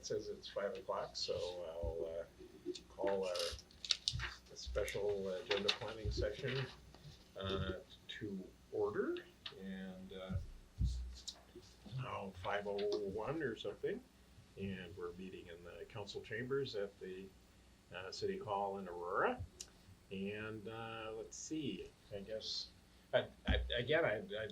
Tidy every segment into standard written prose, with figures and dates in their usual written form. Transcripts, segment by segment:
says it's 5 o'clock, so I'll call our special agenda planning session to order. And now 5:01 or something, and we're meeting in the council chambers at the City Hall in Aurora. And let's see, I guess, I'd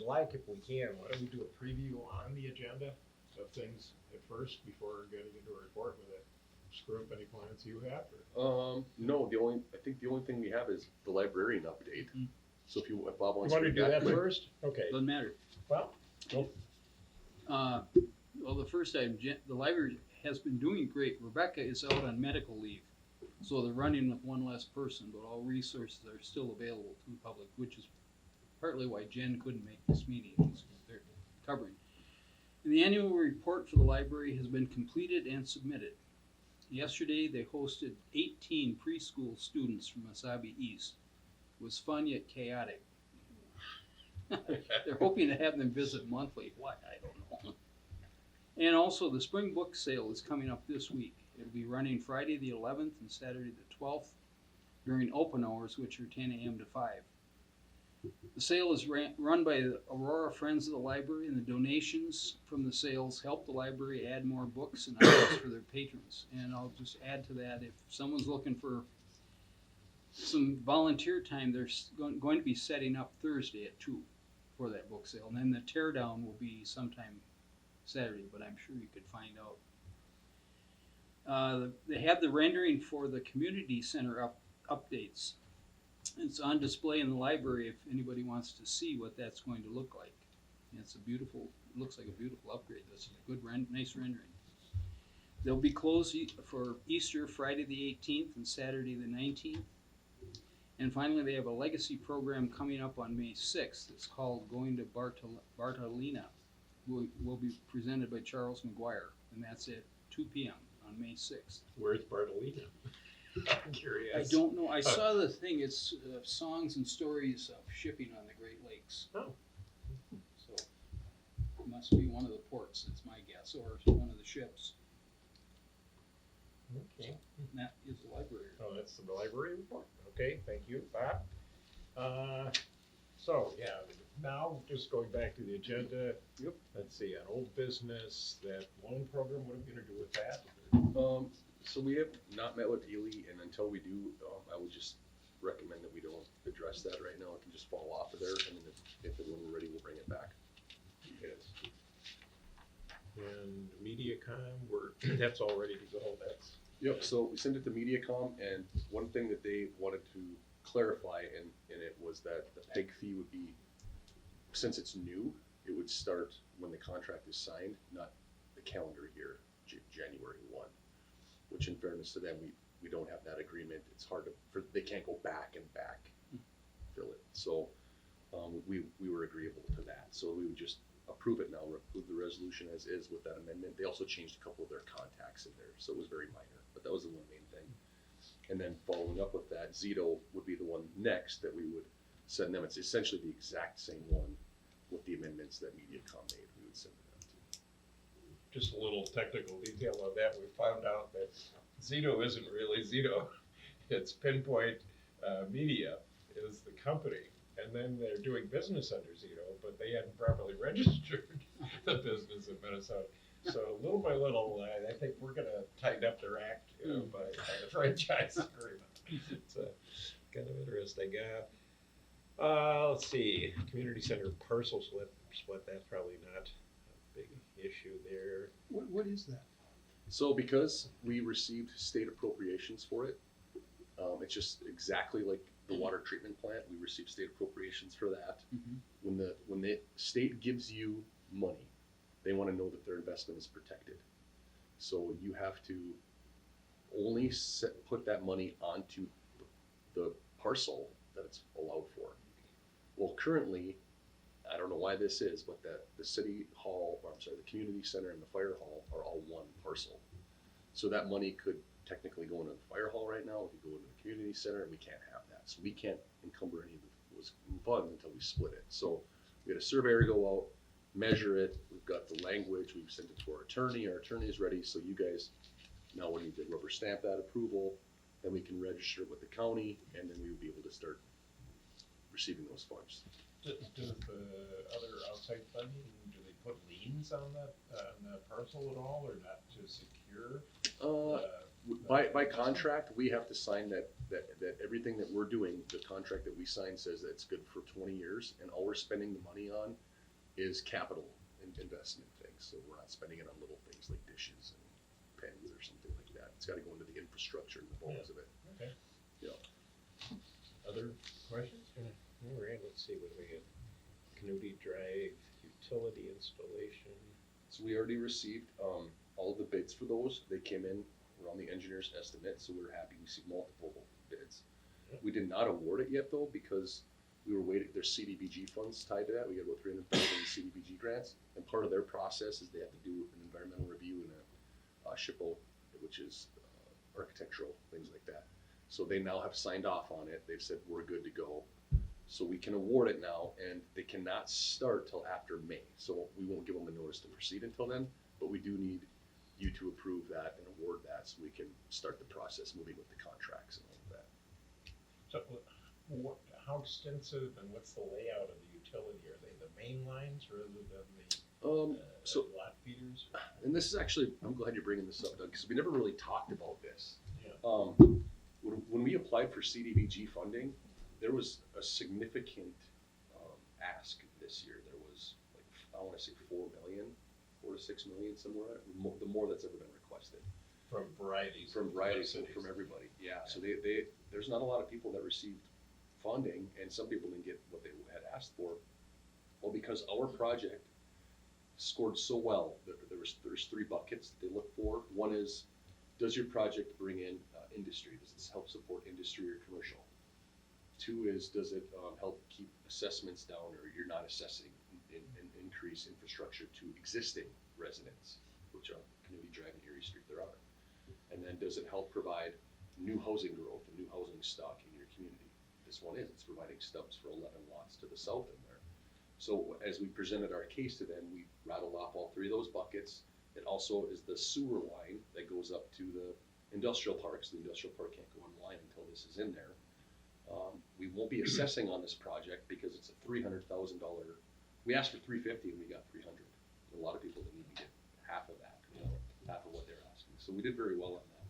like, if we can, why don't we do a preview on the agenda of things at first before getting into a report with it? Screw up any plans you have? Or? No, I think the only thing we have is the librarian update. Mm-hmm. So if Bob wants to do that first? Okay. Doesn't matter. Well, go. Well, the first item, the library has been doing great. Rebecca is out on medical leave, so they're running with one less person, but all resources are still available to the public, which is partly why Jen couldn't make this meeting. They're covering. And the annual report for the library has been completed and submitted. Yesterday, they hosted 18 preschool students from Wasabi East. It was fun yet chaotic. They're hoping to have them visit monthly. Why? I don't know. And also, the spring book sale is coming up this week. It'll be running Friday the 11th and Saturday the 12th during open hours, which are 10 a.m. to 5. The sale is run by the Aurora Friends of the Library, and the donations from the sales help the library add more books and items for their patrons. And I'll just add to that, if someone's looking for some volunteer time, they're going to be setting up Thursday at 2 for that book sale. And then the teardown will be sometime Saturday, but I'm sure you could find out. They have the rendering for the community center updates. It's on display in the library if anybody wants to see what that's going to look like. And it's looks like a beautiful upgrade. That's a good, nice rendering. They'll be closed for Easter Friday the 18th and Saturday the 19th. And finally, they have a legacy program coming up on May 6th. It's called Going to Bartolina. Will be presented by Charles McGuire, and that's at 2 p.m. on May 6th. Where's Bartolina? I'm curious. I don't know. I saw the thing. It's songs and stories of shipping on the Great Lakes. Oh. So it must be one of the ports, it's my guess, or one of the ships. Okay. And that is the library. Oh, that's the library report. Okay, thank you, Bob. So, yeah, now just going back to the agenda. Yep. Let's see, on old business, that loan program, what are we going to do with that? So we have not met with Ely, and until we do, I would just recommend that we don't address that right now. It can just fall off of there, and then if when we're ready, we'll bring it back. Yes. And MediaCom, that's all ready to go. Yep. So we sent it to MediaCom, and one thing that they wanted to clarify in it was that the PEG fee would be, since it's new, it would start when the contract is signed, not the calendar year, January 1. Which, in fairness to them, we don't have that agreement. It's hard they can't go back and fill it. So we were agreeable to that. So we would just approve it now, approve the resolution as is with that amendment. They also changed a couple of their contacts in there, so it was very minor, but that was the one main thing. And then following up with that, Zito would be the one next that we would send them. It's essentially the exact same one with the amendments that MediaCom made. We would send it out to. Just a little technical detail on that. We found out that Zito isn't really Zito. It's Pinpoint Media is the company. And then they're doing business under Zito, but they hadn't properly registered the business in Minnesota. So little by little, I think we're going to tighten up their act by the franchise agreement. It's kind of interesting. Let's see, community center parcel split. That's probably not a big issue there. What is that? So because we received state appropriations for it, it's just exactly like the water treatment plant. We received state appropriations for that. Mm-hmm. When the state gives you money, they want to know that their investment is protected. So you have to only put that money onto the parcel that it's allowed for. Well, currently, I don't know why this is, but the city hall, the community center and the fire hall are all one parcel. So that money could technically go into the fire hall right now, it could go into the community center, and we can't have that. So we can't encumber any of those funds until we split it. So we had a surveyor go out, measure it, we've got the language, we've sent it to our attorney is ready, so you guys now we need to rubber stamp that approval, then we can register it with the county, and then we would be able to start receiving those funds. Does the other outside funding, do they put liens on that parcel at all, or not to secure? By contract, we have to sign that everything that we're doing, the contract that we sign says that it's good for 20 years, and all we're spending the money on is capital investment things. So we're not spending it on little things like dishes and pens or something like that. It's got to go into the infrastructure and the bones of it. Okay. Yeah. Other questions? All right, let's see, what do we get? Canute Drive, utility installation. So we already received all of the bids for those. They came in around the engineer's estimate, so we're happy. We see multiple bids. Yeah. We did not award it yet though, because we were waiting. There's CDBG funds tied to that. We got about 300,000 in CDBG grants, and part of their process is they have to do an environmental review and a SHPO, which is architectural things like that. So they now have signed off on it. They've said we're good to go. So we can award it now, and they cannot start till after May. So we won't give them a notice to proceed until then, but we do need you to approve that and award that so we can start the process moving with the contracts and all of that. So how extensive and what's the layout of the utility? Are they the main lines rather than the So, lot feeders? and this is actually, I'm glad you're bringing this up, Doug, because we never really talked about this. Yeah. When we applied for CDBG funding, there was a significant ask this year. There was like, I want to say 4 to 6 million, somewhere, the more that's ever been requested. From varieties. From cities. from everybody, yeah. So there's not a lot of people that received funding, and some people didn't get what they had asked for. Well, because our project scored so well, there's 3 buckets that they look for. One is, does your project bring in industry? Does this help support industry or commercial? 2 is, does it help keep assessments down, or you're not assessing and increase infrastructure to existing residents, which are Canute Drive and Erie Street there are. And then does it help provide new housing growth and new housing stock in your community? This one is, it's providing stubs for 11 lots to the south in there. So as we presented our case to them, we rattled off all 3 of those buckets. It also is the sewer line that goes up to the industrial parks. The industrial park can't go online until this is in there. We won't be assessing on this project because it's a $300,000. We asked for $350 and we got $300. A lot of people didn't even get half of that, half of what they're asking. So we did very well on that.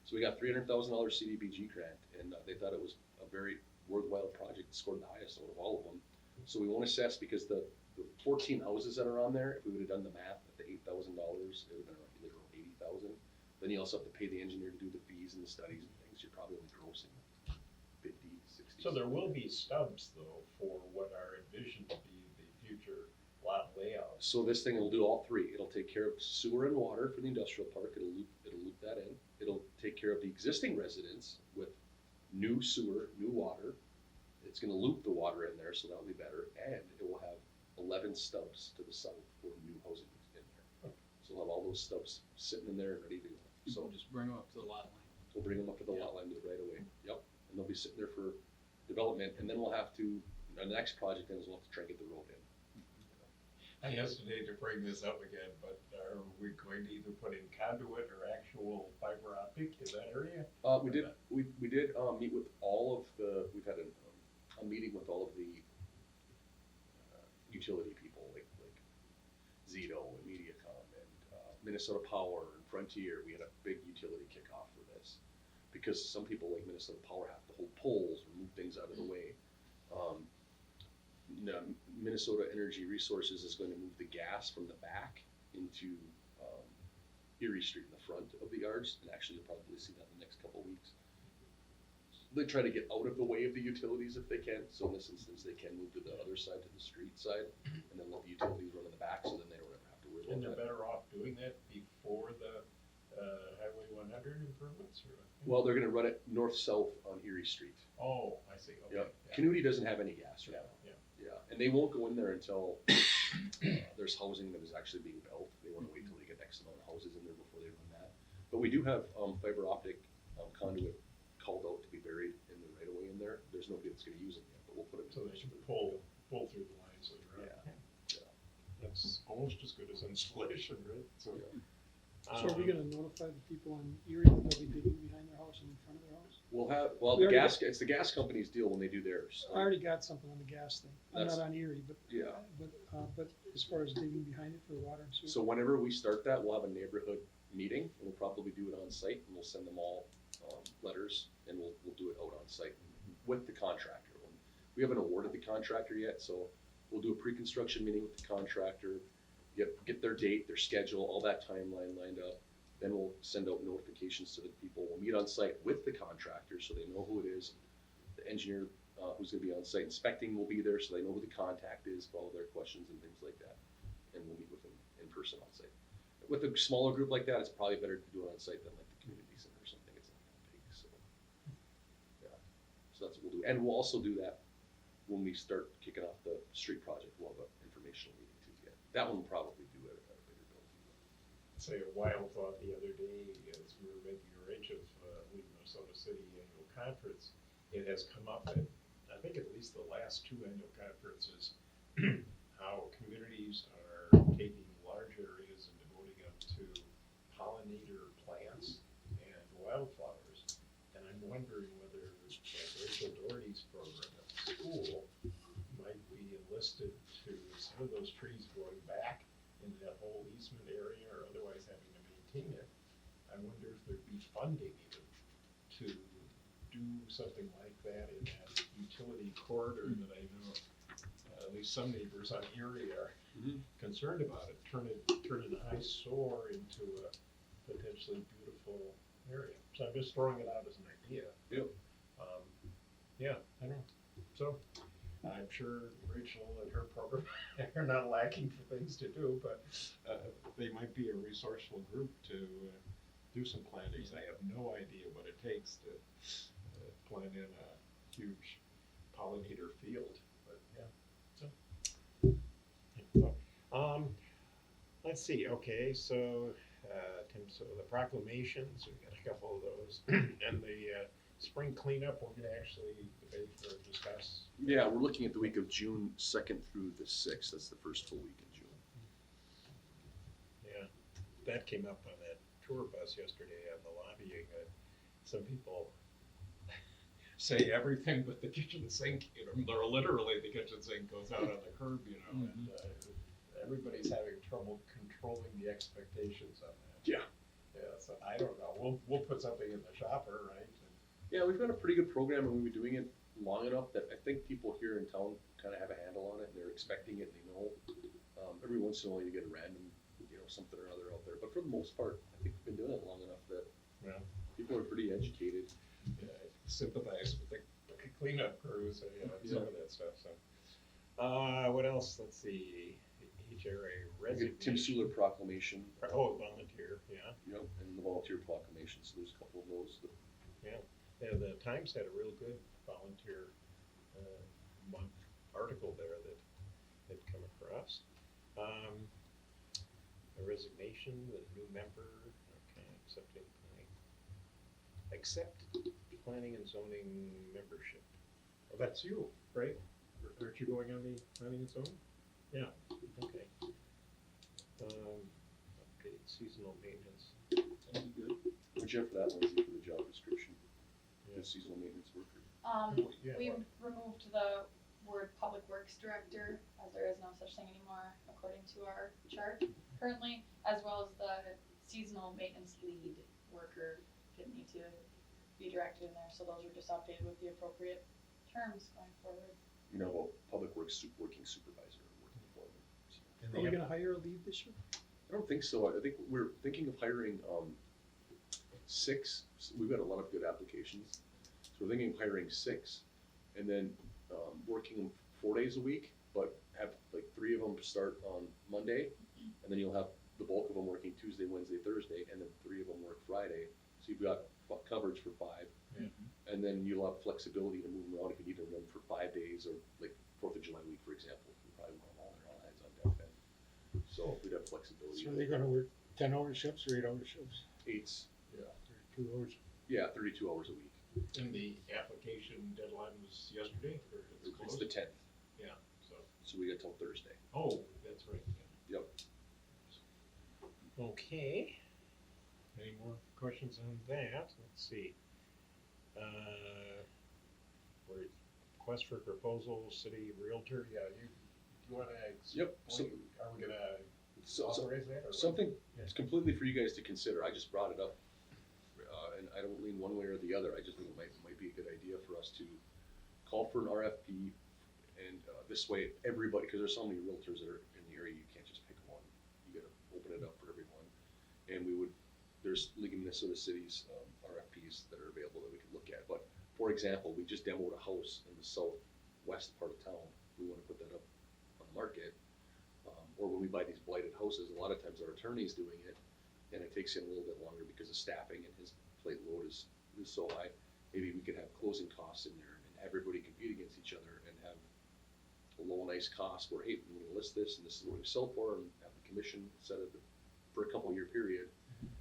So we got $300,000 CDBG grant, and they thought it was a very worthwhile project. It scored the highest out of all of them. So we won't assess because the 14 houses that are on there, if we would have done the math at the $8,000, it would have been around 80,000. Then you also have to pay the engineer to do the fees and the studies and things. You're probably only grossing 50, 60. So there will be stubs though for what are envisioned to be the future lot layout. So this thing will do all 3. It'll take care of sewer and water for the industrial park. It'll loop that in. It'll take care of the existing residents with new sewer, new water. It's going to loop the water in there, so that'll be better. And it will have 11 stubs to the south for new housing in there. So we'll have all those stubs sitting in there and ready to go. So So just bring them up to the lot line. we'll bring them up to the lot line right away. Yep. And they'll be sitting there for development, and then we'll have to, our next project then is we'll have to try and get the road in. I hesitate to bring this up again, but are we going to either put in conduit or actual fiber optic in that area? We did meet with all of the, we've had a meeting with all of the utility people like Zito and Mediacom and Minnesota Power and Frontier. We had a big utility kickoff for this because some people like Minnesota Power have to hold poles or move things out of the way. Minnesota Energy Resources is going to move the gas from the back into Erie Street in the front of the yards, and actually you'll probably see that in the next couple of weeks. They try to get out of the way of the utilities if they can. So in this instance, they can move to the other side, to the street side, and then let the utilities run in the back, so then they don't ever have to worry And about they're that. better off doing that before the Highway 100 improvements? Or? Well, they're going to run it north-south on Erie Street. Oh, I see. Okay. Yep. Canute doesn't have any gas right now. Yeah, and they won't go in there until there's housing that is actually being built. They want to wait till they get X amount of houses in there before they run that. But we do have fiber optic conduit called out to be buried in the right of way in there. There's nobody that's going to use it yet, but we'll put it. So they should pull through the lines later on. Yeah. That's almost as good as installation, right? So, So are we um, gonna notify the people on Erie that they'll be digging behind their house and in front of their house? Well, We already it's the gas company's deal when they do theirs. I already got something on the gas thing. I'm That's- not on Erie, but. Yeah. But as far as digging behind it for water and sewer. So whenever we start that, we'll have a neighborhood meeting, and we'll probably do it on site, and we'll send them all, letters, and we'll do it out on site with the contractor. We haven't awarded the contractor yet, so we'll do a pre-construction meeting with the contractor, get their date, their schedule, all that timeline lined up. Then we'll send out notifications to the people. We'll meet on site with the contractor, so they know who it is. The engineer, who's gonna be on site inspecting will be there, so they know who the contact is for all their questions and things like that. And we'll meet with them in person on site. With a smaller group like that, it's probably better to do it on site than like the community center or something. It's not that big, so. Yeah, so that's what we'll do. And we'll also do that when we start kicking off the street project. We'll have an informational meeting too. Yeah, that one we'll probably do at a bigger building. say a wild thought the other day as we were making arrangements for the Minnesota City annual conference. It has come up at, I think at least the last two annual conferences, how communities are taking large areas and devoting them to pollinator plants and wildflowers. And I'm wondering whether like Rachel Doherty's program at the school might be enlisted to some of those trees growing back in that whole easement area or otherwise having to maintain it. I wonder if there'd be funding even to do something like that in that utility corridor that I know at least some neighbors on Erie are concerned about it, turn an eyesore into a potentially beautiful area. So I'm just throwing it out as an idea. Yep. Yeah, I know. So I'm sure Rachel and her program are not lacking for things to do, but they might be a resourceful group to do some plantings. I have no idea what it takes to plant in a huge pollinator field, but yeah. Let's see. Okay, so Tim, so the proclamations, we got a couple of those, and the spring cleanup. We're going to actually debate or discuss. Yeah, we're looking at the week of June 2nd through the 6th. That's the first full week in June. Yeah, that came up on that tour bus yesterday on the lobbying. Some people say everything but the kitchen sink. You know, they're literally the kitchen sink goes out on the curb. You know, and everybody's having trouble controlling the expectations on that. Yeah. Yeah. So I don't know. We'll put something in the shopper, right? Yeah, we've got a pretty good program, and we've been doing it long enough that I think people here in town kind of have a handle on it, and they're expecting it, and they know. Every once in a while you get a random, something or other out there, but for the most part, I think we've been doing it long enough that people are pretty educated. Yeah, I sympathize with the cleanup crews, some of that stuff. So, what else? Let's see. HRA We get resignation. Tim Suler proclamation. Oh, volunteer. Yeah. Yep, and the volunteer proclamation. So there's a couple of those. Yeah. Yeah. The Times had a real good volunteer month article there that had come across. A resignation, the new member. Okay, accept planning and zoning membership. Oh, that's you, right? Aren't you going on the planning and zoning? Yeah. Okay. Update seasonal maintenance. That'd be good. What'd you have for that, Lindsay, for the job description? Yeah. The seasonal maintenance worker. Yeah, We what? removed the word public works director, as there is no such thing anymore according to our chart currently, as well as the seasonal maintenance lead worker didn't need to be directed in there, so those were just updated with the appropriate terms going forward. About public works working supervisor or working foreman. So. And Are they we have- gonna hire a lead this year? I don't think so. I think we're thinking of hiring 6. We've got a lot of good applications, so we're thinking of hiring 6, and then working them 4 days a week, but have like 3 of them start on Monday, and then you'll have the bulk of them working Tuesday, Wednesday, Thursday, and then 3 of them work Friday. So you've got coverage for 5, and then you'll have flexibility to move them around if you need to run for 5 days, or like 4th of July week, for example. We probably want them all there, all hands on deck then. So we'd have flexibility. So they're gonna work 10-hour shifts or 8-hour shifts? 8s. Yeah. 2 hours? Yeah, 32 hours a week. And the application deadline was yesterday, or it's It's closed? the 10th, Yeah. So. so we got till Thursday. Oh, that's right. Yeah. Yep. Okay. Any more questions on that? Let's see. Where, request for proposal, city realtor, Yeah, you wanna? Yep, so- explain- Are we gonna So, authorize that or what? something, Yeah. it's completely for you guys to consider, I just brought it up, and I don't lean one way or the other, I just think it might be a good idea for us to call for an RFP, and, this way, everybody, cause there's so many realtors that are in the area, you can't just pick one, you gotta open it up for everyone, and there's League of Minnesota Cities, RFPs that are available that we could look at, but, for example, we just demoed a house in the southwest part of town, we wanna put that up on the market, or when we buy these blighted houses, a lot of times our attorney's doing it, and it takes him a little bit longer because of staffing and his plate load is so high. Maybe we could have closing costs in there and everybody compete against each other and have a low, nice cost where, hey, we're gonna list this and this is what we sell for, and have the commission set it for a couple year period.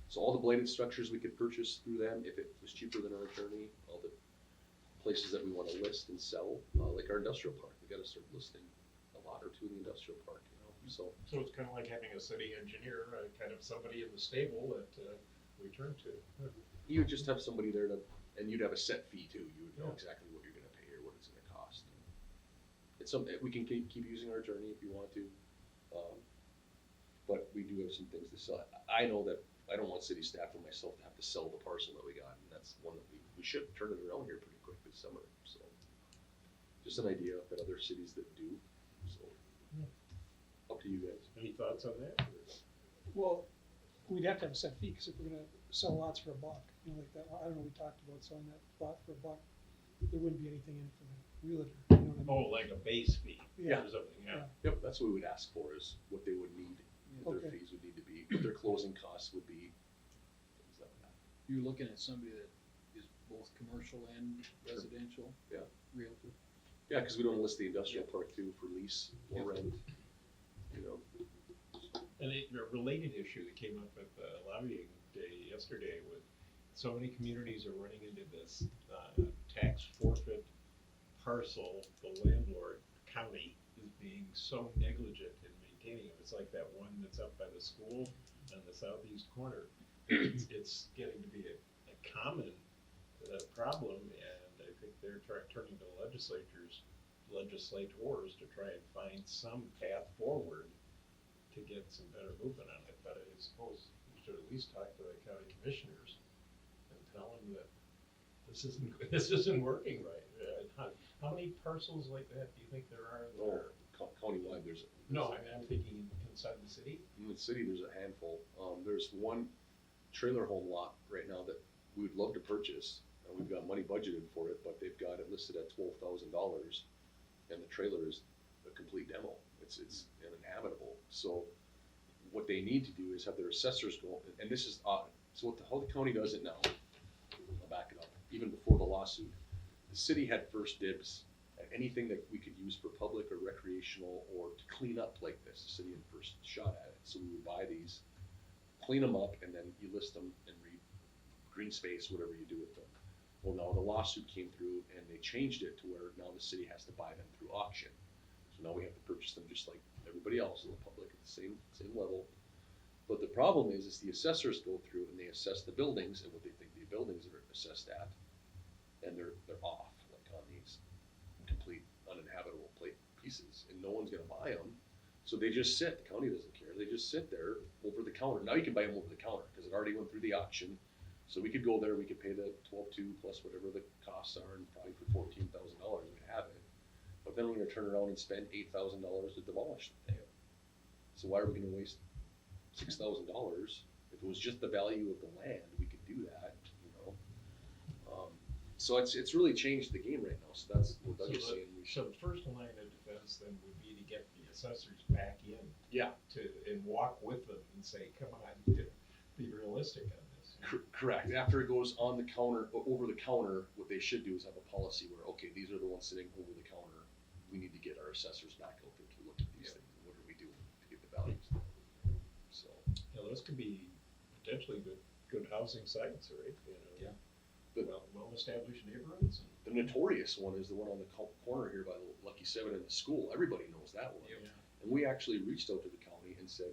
So all the blighted structures we could purchase through them, if it was cheaper than our attorney, all the places that we wanna list and sell, like our industrial park, we gotta start listing a lot or two in the industrial park, so. So it's kinda like having a city engineer, kind of somebody in the stable that, we turn to. You would just have somebody there and you'd have a set fee too, you would know Yeah. exactly what you're gonna pay or what it's gonna cost. It's something, we can keep using our attorney if you want to, but we do have some things to sell. I know that I don't want city staff or myself to have to sell the parcel that we got, and that's one that we should turn it around here pretty quick this summer, so. Just an idea, I've got other cities that do, so. Up to you guys. any thoughts on that? Well, we'd have to have a set fee, cause if we're gonna sell lots for $1, you know, like that, I don't know, we talked about selling that lot for $1, there wouldn't be anything in it for the realtor, you know what I mean? Oh, like a base fee Yeah. or something, yeah. Yep, that's what we would ask for, is what they would need, what their Okay. fees would need to be, what their closing costs would be, things like that. You're looking at somebody that is both commercial and residential? Yeah. Realtor? Yeah, cause we don't list the industrial park too for lease or rent, you know. And a related issue that came up at the lobbying day yesterday with so many communities are running into this, tax forfeit parcel, the landlord, county, is being so negligent in maintaining it. It's like that one that's up by the school on the southeast corner. It's getting to be a common problem, and I think they're turning to legislators to try and find some path forward to get some better movement on it, but I suppose we should at least talk to the county commissioners and tell them that this isn't working right. How many parcels like that do you think there are? Countywide, there's. No, I'm thinking inside the city. In the city, there's a handful. There's one trailer home lot right now that we would love to purchase, and we've got money budgeted for it, but they've got it listed at $12,000, and the trailer is a complete demo. It's uninhabitable. So what they need to do is have their assessors go, and this is odd. So how the county does it now, I'll back it up, even before the lawsuit, the city had first dibs at anything that we could use for public or recreational or to clean up like this. The city had first shot at it. So we would buy these, clean them up, and then you list them and green space, whatever you do with them. Well, now the lawsuit came through and they changed it to where now the city has to buy them through auction. So now we have to purchase them just like everybody else in the public at the same level. But the problem is the assessors go through and they assess the buildings and what they think the buildings are assessed at, and they're off, like on these complete uninhabitable pieces, and no one's gonna buy them. So they just sit. The county doesn't care. They just sit there over the counter. Now you can buy them over the counter because it already went through the auction. So we could go there. We could pay the $12,200 plus whatever the costs are, and probably for $14,000 we'd have it. But then we're gonna turn around and spend $8,000 to demolish the thing. So why are we gonna waste $6,000? If it was just the value of the land, we could do that, you know? So it's really changed the game right now, so that's what Doug is saying. So the first line of defense then would be to get the assessors back in. Yeah. And walk with them and say, come on, be realistic on this. Correct. After it goes on the counter, over the counter, what they should do is have a policy where, okay, these are the ones sitting over the counter. We need to get our assessors back out there to look at these things. And what are we doing to get the values down? So. Yeah, those could be potentially good housing sites, right? You know, Yeah. Well-established neighborhoods. The notorious one is the one on the corner here by the Lucky 7 and the school. Everybody knows that one. Yeah. And we actually reached out to the county and said,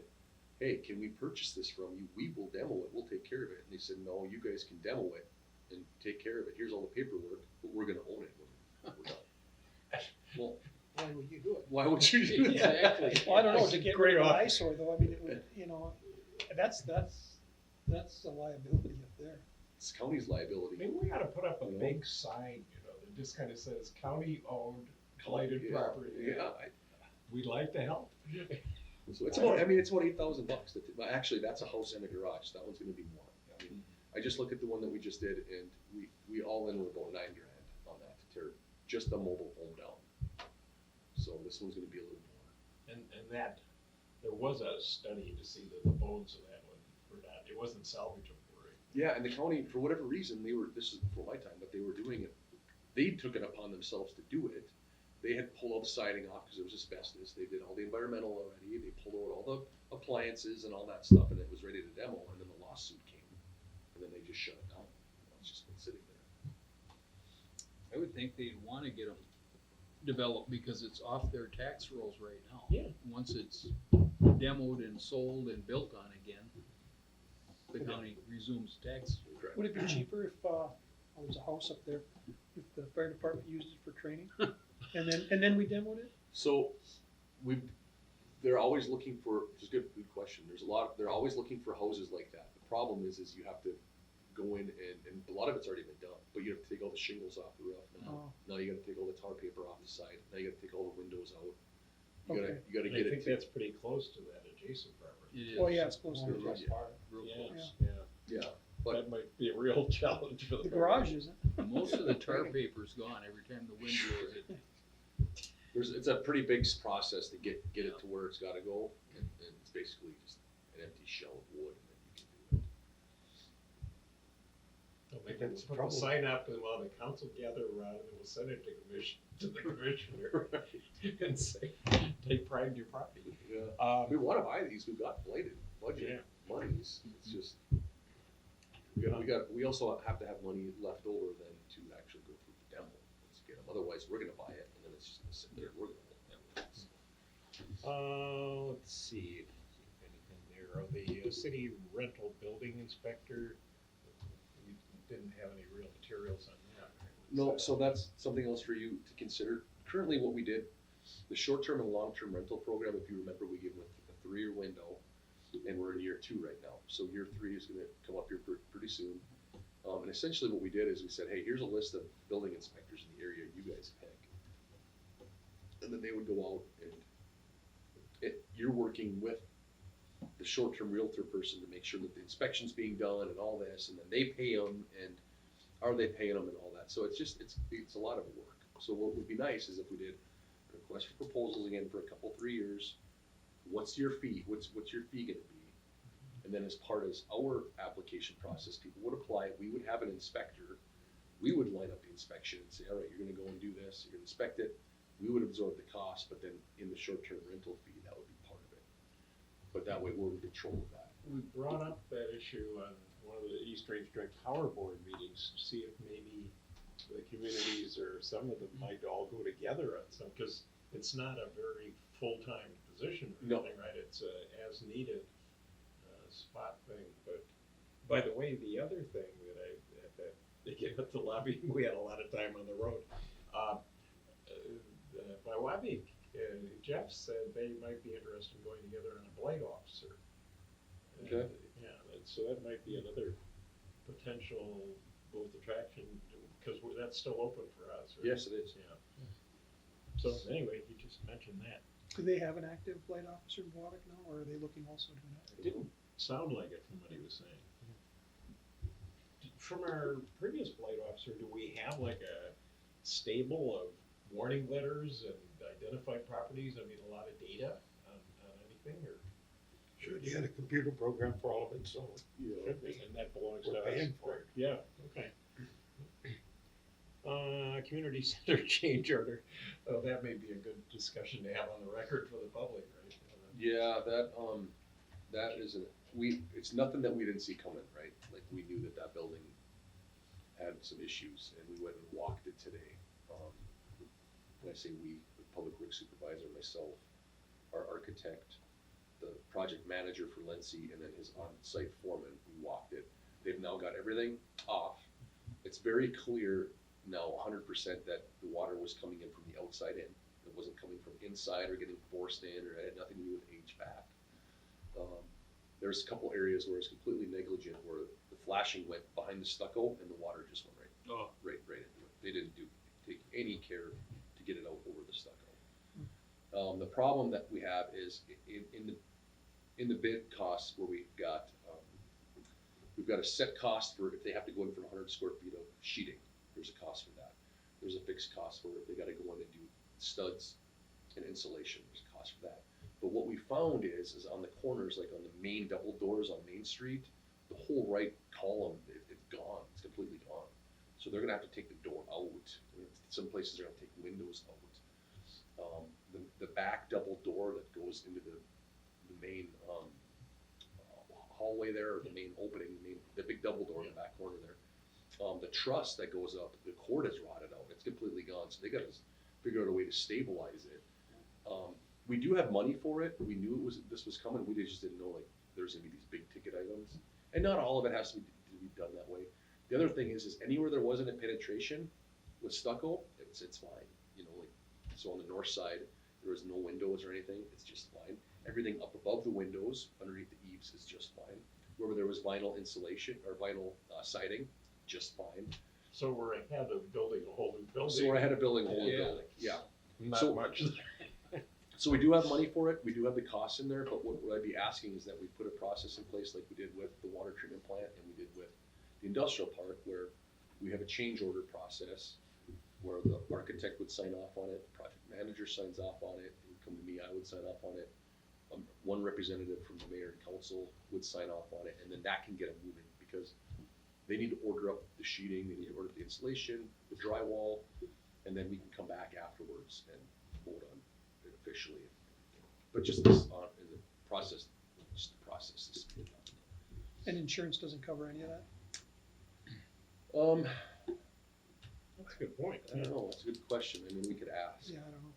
hey, can we purchase this from you? We will demo it, we'll take care of it. And they said, no, you guys can demo it and take care of it. Here's all the paperwork, but we're gonna own it when we're done. Well, Why would you do it? why would you do that? Exactly. Well, I don't know, to get Great rid of an offer. eyesore though, I mean, it would, you know, that's a liability up there. It's county's liability. Maybe we ought to put up a You know? big sign, that just kind of says county-owned blighted Yeah, property. Yeah, We'd like to help. so it's about, it's about $8,000. Well, actually, that's a house and a garage. That one's gonna be more. I mean, I just looked at the one that we just did, and we all in were about $9,000 on that to tear just the mobile home down. So this one's gonna be a little more. And that, there was a study to see that the bones of that one were not, it wasn't salvageable, right? Yeah, and the county, for whatever reason, this is before my time, but they were doing it. They took it upon themselves to do it. They had pulled all the siding off because it was asbestos. They did all the environmental already. They pulled out all the appliances and all that stuff, and it was ready to demo. And then the lawsuit came, and then they just shut it down. It's just been sitting there. I would think they'd wanna get them developed because it's off their tax rolls right now. Yeah. Once it's demoed and sold and built on again, the county resumes tax. Correct. Would it be cheaper if, there's a house up there, if the fire department used it for training? And then we demoed it? So they're always looking for, which is a good question. They're always looking for houses like that. The problem is you have to go in and a lot of it's already been done, but you have to take all the shingles off the roof. Oh, Now you gotta take all the tar paper off the side. Now you gotta take all the windows out. Okay. You gotta I get think it. that's pretty close to that adjacent property. It is. well, yeah, it's close to Or the just Yeah. part. Real Yeah, close. yeah. But That might be a real challenge for The garage isn't. Most of the tar paper's gone every time the wind blows it. it's a pretty big process to get it to where it's gotta go, and it's basically just an empty shell of wood, and then you can do it. They can That's the put the trouble. sign up and while the council gather around and we'll send it to the commissioner and say, take pride in your property. Yeah. We wanna buy these, we've got blighted budget monies, it's just, we also have to have money left over then to actually go through the demo. Let's get them, otherwise we're gonna buy it, and then it's just gonna sit there, we're gonna hold it. Let's see, anything there, the city rental building inspector, We didn't have any real materials on that. Right? No, so that's something else for you to consider. Currently, what we did, the short-term and long-term rental program, if you remember, we gave them a 3-year window, and we're in year 2 right now. So year 3 is gonna come up here pretty soon. And essentially what we did is we said, hey, here's a list of building inspectors in the area you guys pick. And then they would go out and you're working with the short-term realtor person to make sure that the inspection's being done and all this, and then they pay them, and are they paying them and all that. So it's a lot of work. So what would be nice is if we did a request for proposals again for a couple, 3 years. What's your fee? What's your fee gonna be? And then as part of our application process, people would apply, we would have an inspector, we would line up the inspection and say, all right, you're gonna go and do this, you're gonna inspect it, we would absorb the cost, but then in the short-term rental fee, that would be part of it. But that way, we're in control of that. We brought up that issue on one of the East Range Direct Power Board meetings to see if maybe the communities or some of them might all go together on some, because it's not a very full-time position or No. anything, right? It's a as-needed spot thing. But by the way, the other thing that again at the lobby, we had a lot of time on the road. By Wabi, Jeff said they might be interested in going together on a blight officer. Okay. Yeah, so that might be another potential both attraction, because that's still open for us, right? Yes, it is. Yeah. So anyway, you just mentioned that. Do they have an active blight officer in Wabick now, or are they looking also to that? It didn't sound like it from what he was saying. From our previous blight officer, do we have like a stable of warning letters and identified properties? I mean, a lot of data on anything, or? Sure, you had a computer program for all of it, so should be. And that belongs to We're us. paying for it. Yeah, okay. Community center change order, oh, that may be a good discussion to have on the record for the public, right? Yeah, that isn't, it's nothing that we didn't see coming, right? Like, we knew that building had some issues, and we went and walked it today. When I say we, the public works supervisor, myself, our architect, the project manager for Lency and then his on-site foreman, we walked it. They've now got everything off. It's very clear now 100% that the water was coming in from the outside in. It wasn't coming from inside or getting forced in, or it had nothing to do with HVAC. There's a couple areas where it's completely negligent, where the flashing went behind the stucco and the water just went right into it. They didn't take any care to get it out over the stucco. The problem that we have is in the bid costs where we've got a set cost for if they have to go in for 100 square feet of sheeting. There's a cost for that. There's a fixed cost for if they got to go in and do studs and insulation. There's a cost for that. But what we found is on the corners, like on the main double doors on Main Street, the whole right column, it's gone. It's completely gone. So they're gonna have to take the door out. Some places are gonna take windows out. The back double door that goes into the main hallway there, or the main opening, the big double door in the back corner there. The truss that goes up, the cord is rotted out. It's completely gone. So they got to figure out a way to stabilize it. We do have money for it. We knew this was coming. We just didn't know like there's gonna be these big ticket items, and not all of it has to be done that way. The other thing is anywhere there wasn't a penetration with stucco, it's fine. You know, like so on the north side there was no windows or anything. It's just fine. Everything up above the windows, underneath the eaves, is just fine. Wherever there was vinyl insulation or vinyl siding, just fine. So we're ahead of building a whole new building. So we're ahead of building a whole new Yeah. building. Yeah. Not So- much. So we do have money for it, we do have the costs in there, but what I'd be asking is that we put a process in place like we did with the water treatment plant and we did with the industrial park, where we have a change order process where the architect would sign off on it, the project manager signs off on it, it would come to me, I would sign off on it. One representative from the mayor and council would sign off on it, and then that can get them moving, because they need to order up the sheeting, they need to order the insulation, the drywall, and then we can come back afterwards and vote on it officially. But just this in the process, just the process is. And insurance doesn't cover any of that? That's a good point. I don't know, that's a good question, I mean, we could ask. Yeah, I don't know.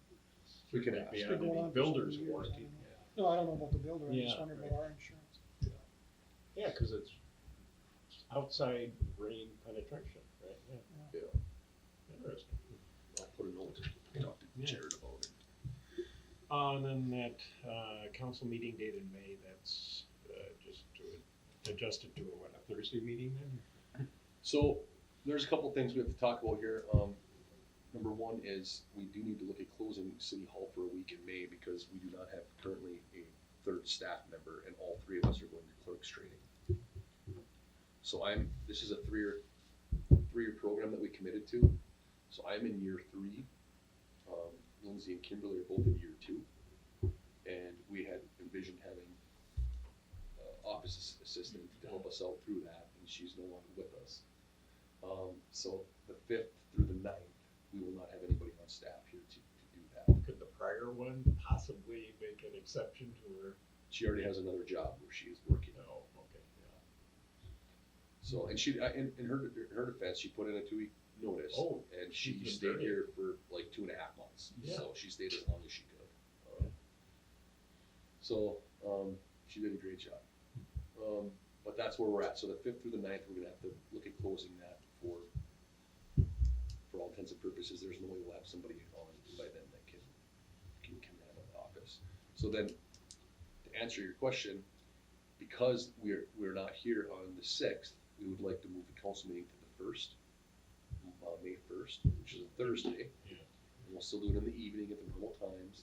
We could Might ask. be It's been on going any on for so builder's many years, I warranty. don't know. No, I don't know about the builder, I just Yeah, wondered about our insurance. Yeah, because it's outside rain penetration, right? Yeah. Yeah. Interesting. I'll put a note, talk to Yeah. Jared about it. And then that council meeting date in May, that's just to adjust it to a Thursday meeting then? So, there's a couple things we have to talk about here. Number one is we do need to look at closing City Hall for a week in May, because we do not have currently a third staff member, and all three of us are going to clerks training. So this is a three-year program that we committed to. So I'm in year 3. Lindsay and Kimberly are both in year 2. And we had envisioned having office assistant to help us out through that, and she's no longer with us. So the 5th through the 9th, we will not have anybody on staff here to do that. Could the prior one possibly make an exception to her? She already has another job where she is working. No, okay, yeah. So, and she, in her defense, she put in a 2-week notice. Oh, and she she's stayed very- here for like 2.5 months. Yeah. So she stayed as long as she could. So, she did a great job. But that's where we're at. So the 5th through the 9th, we're gonna have to look at closing that for all intents and purposes. There's no way we'll have somebody on by then that can come out of the office. So then, to answer your question, because we're not here on the 6th, we would like to move the council meeting to the 1st, May 1st, which is a Thursday. Yeah. And we'll still do it in the evening at the normal times.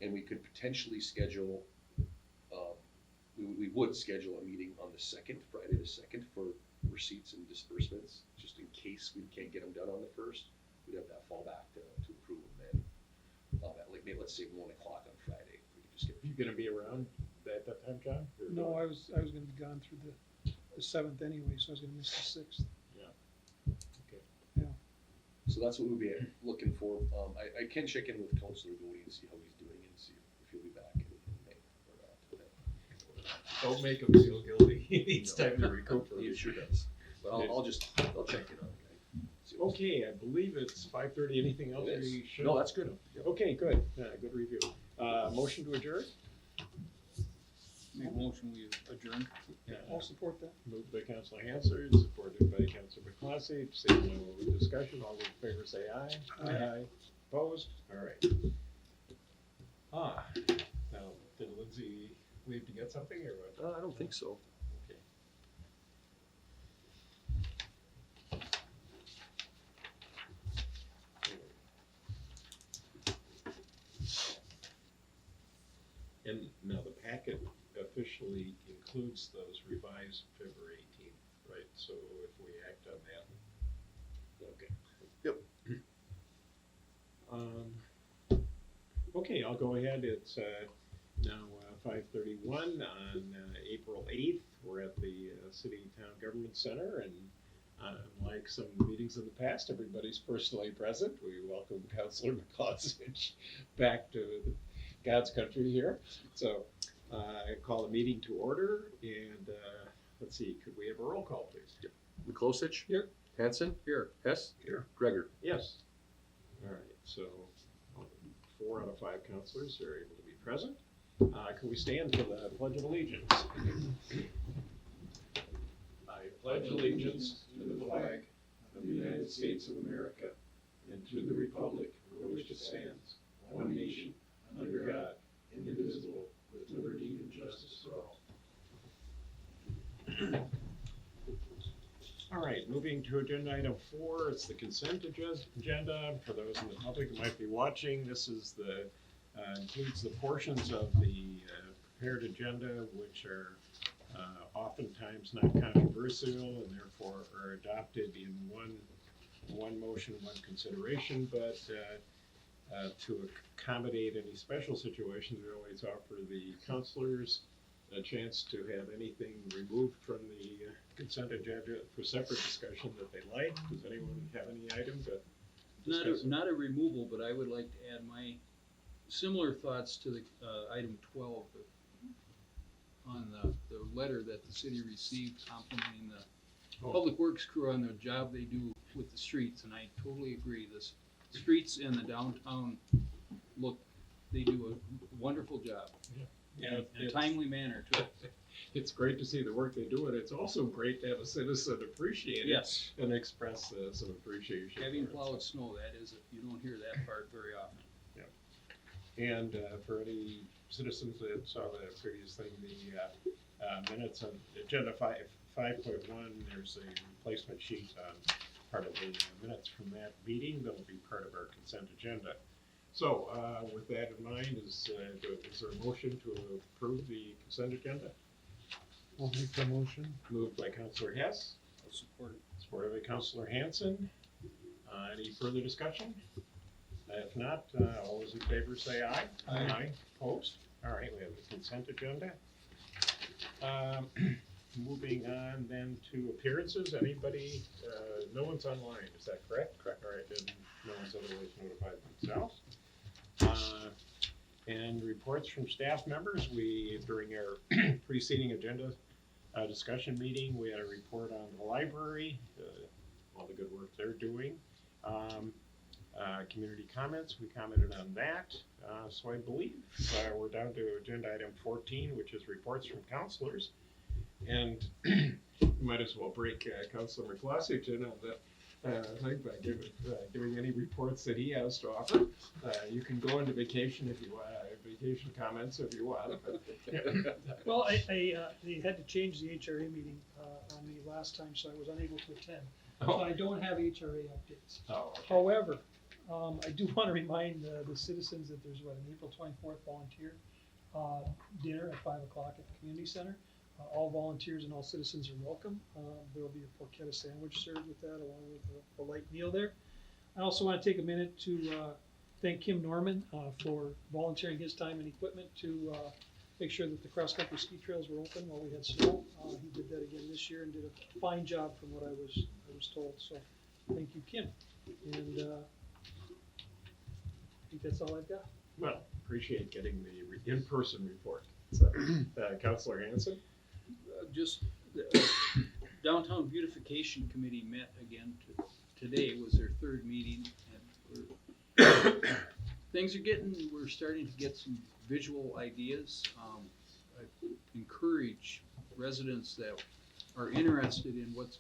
And we could potentially schedule, we would schedule a meeting on the 2nd, Friday the 2nd, for receipts and disbursements, just in case we can't get them done on the 1st. We'd have that fall back to approve them then. At like, let's say 1 o'clock on Friday. We could just get. You gonna be around at that time, John? Or No, I was gonna be gone through the 7th anyway, so I was gonna miss the 6th. So that's what we'll be looking for. I can check in with Councilor Godey and see how he's doing and see if he'll be back in May or not. Don't make him feel guilty. He needs time to He recuperate. sure does. But I'll check in on it. See what's- Okay, I believe it's 5:30. Anything else It is. we should? No, that's good. Okay, good. Good review. Motion to adjourn? Make a motion, we adjourn. I'll support that. Moved by Councilor Hansard, supported by Councilor McCloskey. Seeing no discussion, all those in favor say aye. Aye. Opposed? All right. Now, did Lindsay leave to get something or what? I don't think so. Okay. And now the packet officially includes those revised February 18th, right? So if we act on that. Okay. Yep. Okay, I'll go ahead. It's now 5:31 on April 8th. We're at the City Town Government Center, and like some meetings in the past, everybody's personally present. We welcome Councilor McCloskey back to God's country here. So I call the meeting to order, and let's see, could we have a roll call, please? McClosich? Here. Hanson? Here. Hess? Here. Gregor? Yes. All right, so 4 out of 5 councilors are able to be present. Can we stand for the Pledge of Allegiance? I pledge allegiance to the flag of the United States of America and to the republic for which it stands, one nation, under God, indivisible, with liberty and justice for all. All right, moving to agenda item 4, it's the consent agenda. For those in the public who might be watching, this is the includes the portions of the prepared agenda which are oftentimes not controversial and therefore are adopted in one motion, one consideration, but to accommodate any special situations, we always offer the councilors a chance to have anything removed from the consent agenda for separate discussion that they like. Does anyone have any item to discuss? Not a removal, but I would like to add my similar thoughts to the item 12 on the letter that the city received complimenting the public works crew on the job they do with the streets, and I totally agree. The streets in the downtown they do a wonderful job. Yeah, In a timely manner too. It's great to see the work they do, and it's also great to have a citizen appreciate it. Yes. And express some appreciation. Having for it. plowed snow, that is, you don't hear that part very often. And for any citizens that saw the previous thing, the minutes on agenda 5.1, there's a replacement sheet on part of the minutes from that meeting that'll be part of our consent agenda. So with that in mind, is there a motion to approve the consent agenda? I'll make the motion. Moved by Councilor Hess, I'll support it. supported by Councilor Hanson. Any further discussion? If not, all those in favor say aye. Aye. Opposed? All right, we have the consent agenda. Moving on then to appearances. Anybody, no one's online, is that correct? Correct. All right, then no one's otherwise notified themselves. And reports from staff members. During our preceding agenda discussion meeting, we had a report on the library, all the good work they're doing. Community comments, we commented on that. So I believe we're down to agenda item 14, which is reports from counselors. And might as well break Councilor McCloskey in on that thing by giving any reports that he has to offer. You can go into vacation if you want, vacation comments if you want. Well, they had to change the HRA meeting on me last time, so I was unable to attend. So I don't have HRA updates. Oh, okay. However, I do want to remind the citizens that there's an April 24th volunteer dinner at 5 o'clock at the community center. All volunteers and all citizens are welcome. There will be a porchetta sandwich served with that, along with a light meal there. I also want to take a minute to thank Kim Norman for volunteering his time and equipment to make sure that the cross-country ski trails were open while we had snow. He did that again this year and did a fine job from what I was told. So thank you, Kim. And I think that's all I've got. Well, appreciate getting the in-person report. So, Councilor Hanson? Just the Downtown Beautification Committee met again today, was their third meeting, and we're starting to get some visual ideas. encourage residents that are interested in what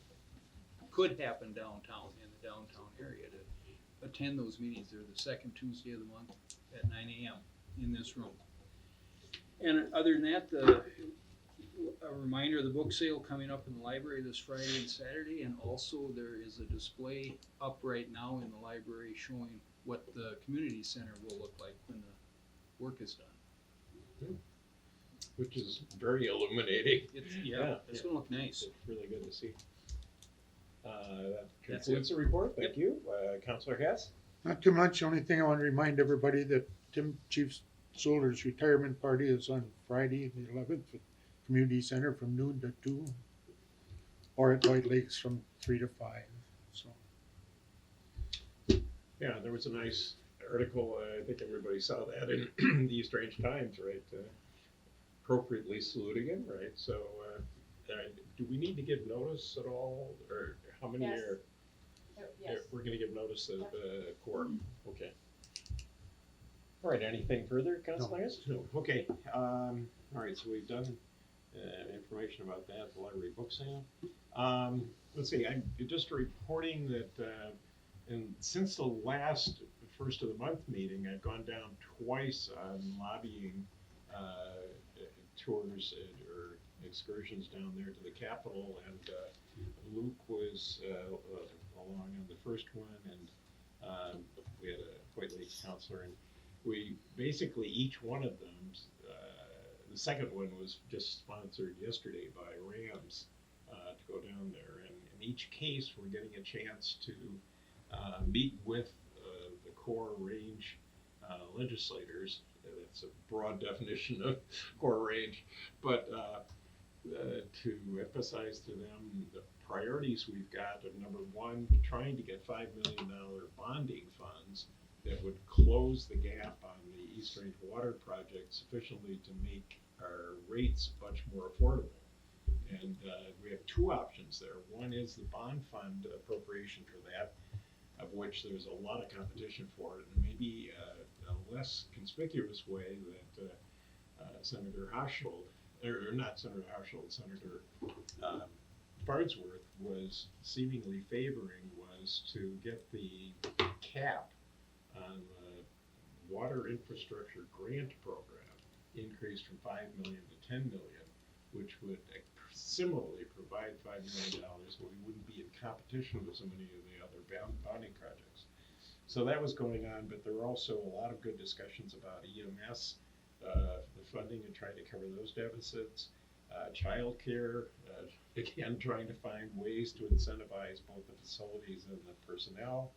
could happen downtown, in the downtown area, to attend those meetings. They're the second Tuesday of the month at 9 a.m. in this room. And other than that, a reminder of the book sale coming up in the library this Friday and Saturday, and also there is a display up right now in the library showing what the community center will look like when the work is done. Which is very illuminating. It's Yeah, gonna look nice. It's really good to see. That That's concludes the report, thank you. Counselor Hess? Not too much. The only thing I want to remind everybody that Chief Solder's retirement party is on Friday, the 11th, at Community Center from noon to 2, or at White Lakes from 3 to 5. So Yeah, there was a nice article, I think everybody saw that in the Strange Times, right? Appropriately saluting him, right? So, do we need to give notice at all, or how many Yes. are? Yes. We're gonna give notice of quorum, okay. All right, anything further, Councilor Hess? No, okay, all right, so we've done, information about that, the library book sale. Let's see, I'm just reporting that, and since the last first of the month meeting, I've gone down twice on lobbying, tours or excursions down there to the Capitol, and, Luke was, along on the first one, and, we had a White Lakes counselor, and we basically, each one of them, the second one was just sponsored yesterday by Rams, to go down there, and in each case, we're getting a chance to, meet with, the core range, legislators. That's a broad definition of core range, but, to emphasize to them the priorities we've got of number one, trying to get $5 million bonding funds that would close the gap on the East Range Water Project sufficiently to make our rates much more affordable. And we have two options there. One is the bond fund appropriation for that, of which there's a lot of competition for it, and maybe a less conspicuous way that Senator Hochschild, or not Senator Hochschild, Senator Farnsworth was seemingly favoring, was to get the cap on the water infrastructure grant program increased from 5 million to 10 million, which would similarly provide $5 million, but we wouldn't be in competition with so many of the other bonding projects. So that was going on, but there were also a lot of good discussions about EMS, the funding and trying to cover those deficits, childcare, again, trying to find ways to incentivize both the facilities and the personnel.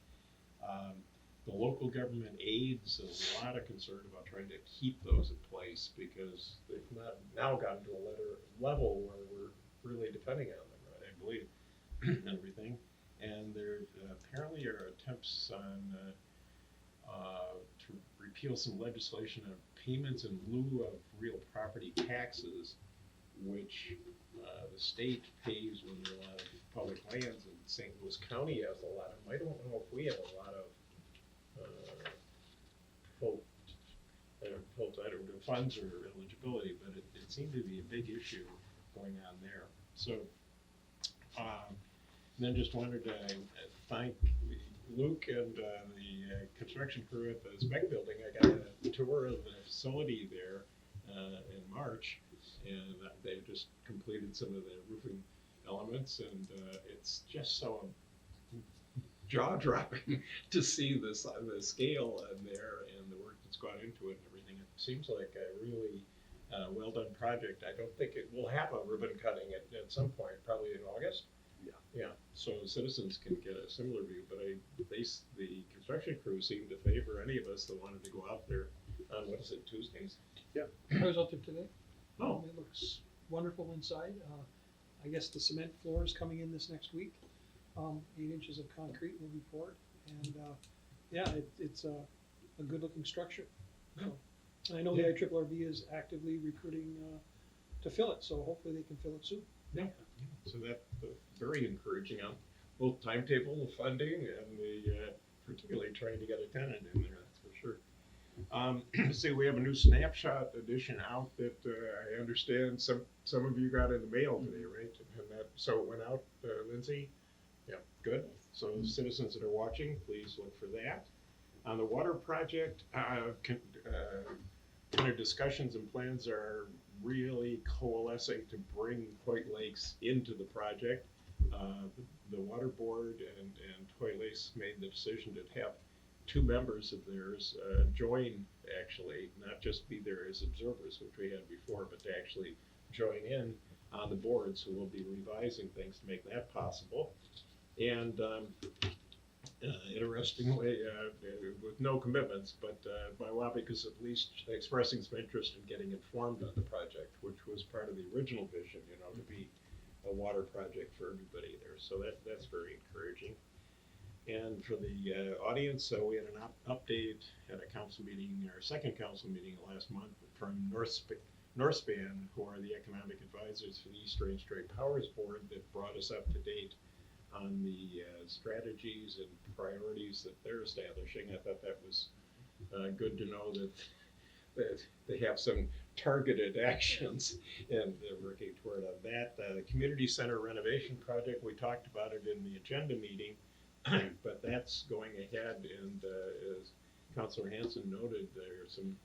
The local government aids, there's a lot of concern about trying to keep those in place because they've not now gotten to a level where we're really depending on them, right, I believe, and everything. And there apparently are attempts on to repeal some legislation of payments in lieu of real property taxes, which the state pays when there are a lot of public lands, and St. Louis County has a lot of them. I don't know if we have a lot of I don't know, funds or eligibility, but it seemed to be a big issue going on there. So, then just wanted to thank Luke and the construction crew at the spec building. I got a tour of the facility there in March, and they just completed some of the roofing elements, and it's just so jaw-dropping to see the scale in there and the work that's gone into it and everything. It seems like a really well-done project. I don't think it will have a ribbon cutting at some point, probably in August. Yeah, so citizens can get a similar view, but the construction crew seemed to favor any of us that wanted to go out there on, what is it, Tuesdays? I was out there today. Oh. It looks wonderful inside. I guess the cement floor is coming in this next week. 8 inches of concrete will be poured, and it's a good-looking structure. So, and I know the IRRB is actively recruiting to fill it, so hopefully they can fill it soon. Yeah, so that's very encouraging on both timetable, the funding, and the particularly trying to get a tenant in there, that's for sure. See, we have a new snapshot edition out that I understand some of you got in the mail today, right? And that, so it went out, Lindsay? Yeah, good. So citizens that are watching, please look for that. On the water project, kind of discussions and plans are really coalescing to bring Hoyt Lakes into the project. The water board and Hoyt Lakes made the decision to have two members of theirs join, actually, not just be there as observers, which we had before, but to actually join in on the board. So we'll be revising things to make that possible. And interestingly, with no commitments, but Biwapik is at least expressing some interest in getting informed on the project, which was part of the original vision, you know, to be a water project for everybody there. So that's very encouraging. And for the audience, we had an update at a council meeting, our second council meeting last month from Northspan, who are the economic advisors for the East Range Strait Powers Board, that brought us up to date on the strategies and priorities that they're establishing. I thought that was good to know that they have some targeted actions and they're working toward that. The community center renovation project, we talked about it in the agenda meeting, but that's going ahead, and as Councilor Hanson noted, there are some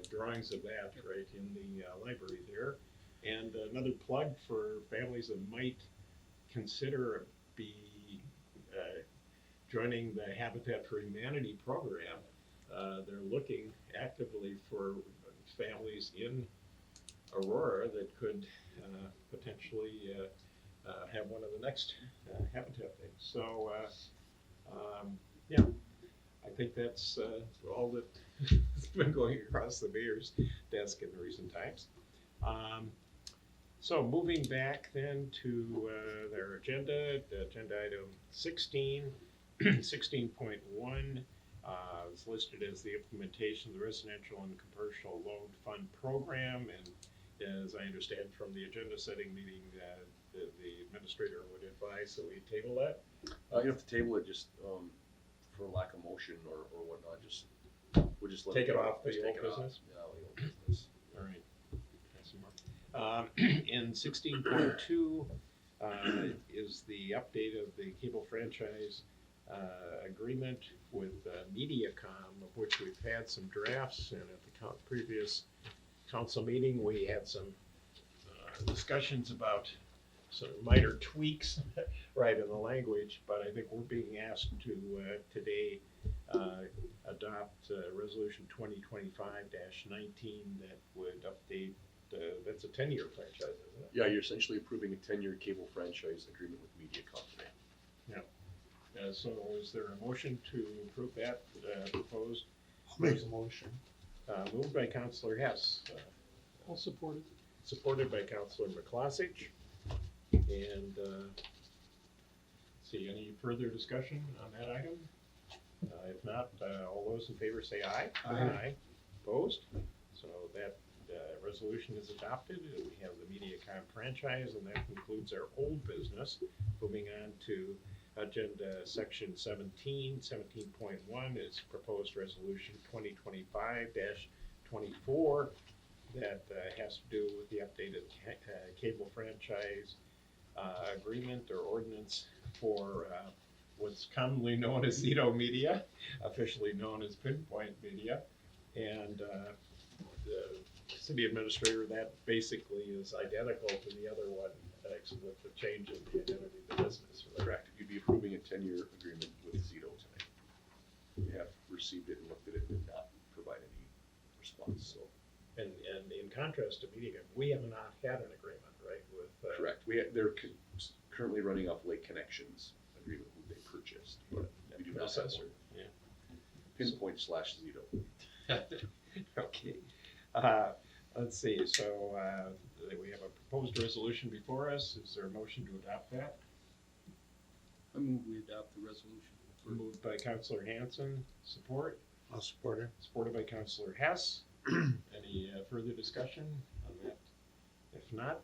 drawings of that right in the library there. And another plug for families that might consider joining the Habitat for Humanity program. They're looking actively for families in Aurora that could potentially have one of the next Habitat things. So, yeah, I think that's all that's been going across the mayor's desk in recent times. So moving back then to their agenda item 16, 16.1 is listed as the implementation of the residential and commercial loan fund program. And as I understand from the agenda setting meeting, the administrator would advise that we table that. You have to table it just for lack of motion or whatnot. We'll just let Take it off the just old take it off. business? Yeah, the old business. All right. In 16.2 is the update of the cable franchise agreement with MediaCom, of which we've had some drafts, and at the previous council meeting we had some discussions about some minor tweaks right in the language, but I think we're being asked to today adopt resolution 2025-19 that would update. That's a 10-year franchise, isn't it? Yeah, you're essentially approving a 10-year cable franchise agreement with MediaCom today. Yeah. So is there a motion to approve that proposed? I'll make a motion. Moved by Councilor Hess, I'll support it. supported by Councilor McCloskey. And see, any further discussion on that item? If not, all those in favor say aye. Aye. Opposed? So that resolution is adopted, and we have the MediaCom franchise, and that concludes our old business. Moving on to agenda section 17, 17.1 is proposed resolution 2025-24 that has to do with the updated cable franchise agreement or ordinance for what's commonly known as Zito Media, officially known as Pinpoint Media. And the city administrator, that basically is identical to the other one, except with the change in the identity of the business. Right? Correct. You'd be approving a 10-year agreement with Zito tonight. We have received it and looked at it and did not provide any response. So And in contrast to MediaCom, we have not had an agreement, right? With correct. They're currently running off Lake Connections agreement who they purchased, but we do not have one. Yeah. Pinpoint/Zito. Okay. Let's see. So we have a proposed resolution before us. Is there a motion to adopt that? I move we adopt the resolution. Moved by Councilor Hanson. Support. I'll support it. Supported by Councilor Hess. Any further discussion on that? If not,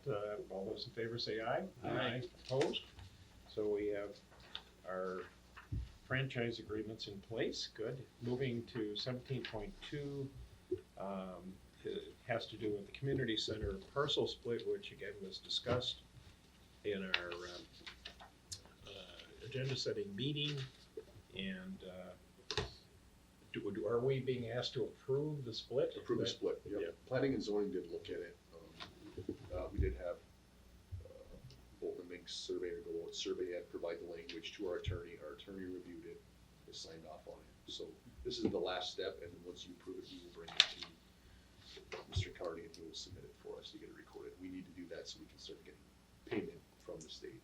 all those in favor say aye. Aye. Opposed? So we have our franchise agreements in place, good. Moving to 17.2, it has to do with the community center parcel split, which again was discussed in our agenda setting meeting. And are we being asked to approve the split? Approve the split, Yeah. yep. Planning and zoning did look at it. We did have Bolton Mink surveyor go out, survey it, provide the language to our attorney reviewed it, has signed off on it. So this is the last step, and then once you approve it, we will bring it to Mr. Carney, and he will submit it for us to get it recorded. We need to do that so we can start getting payment from the state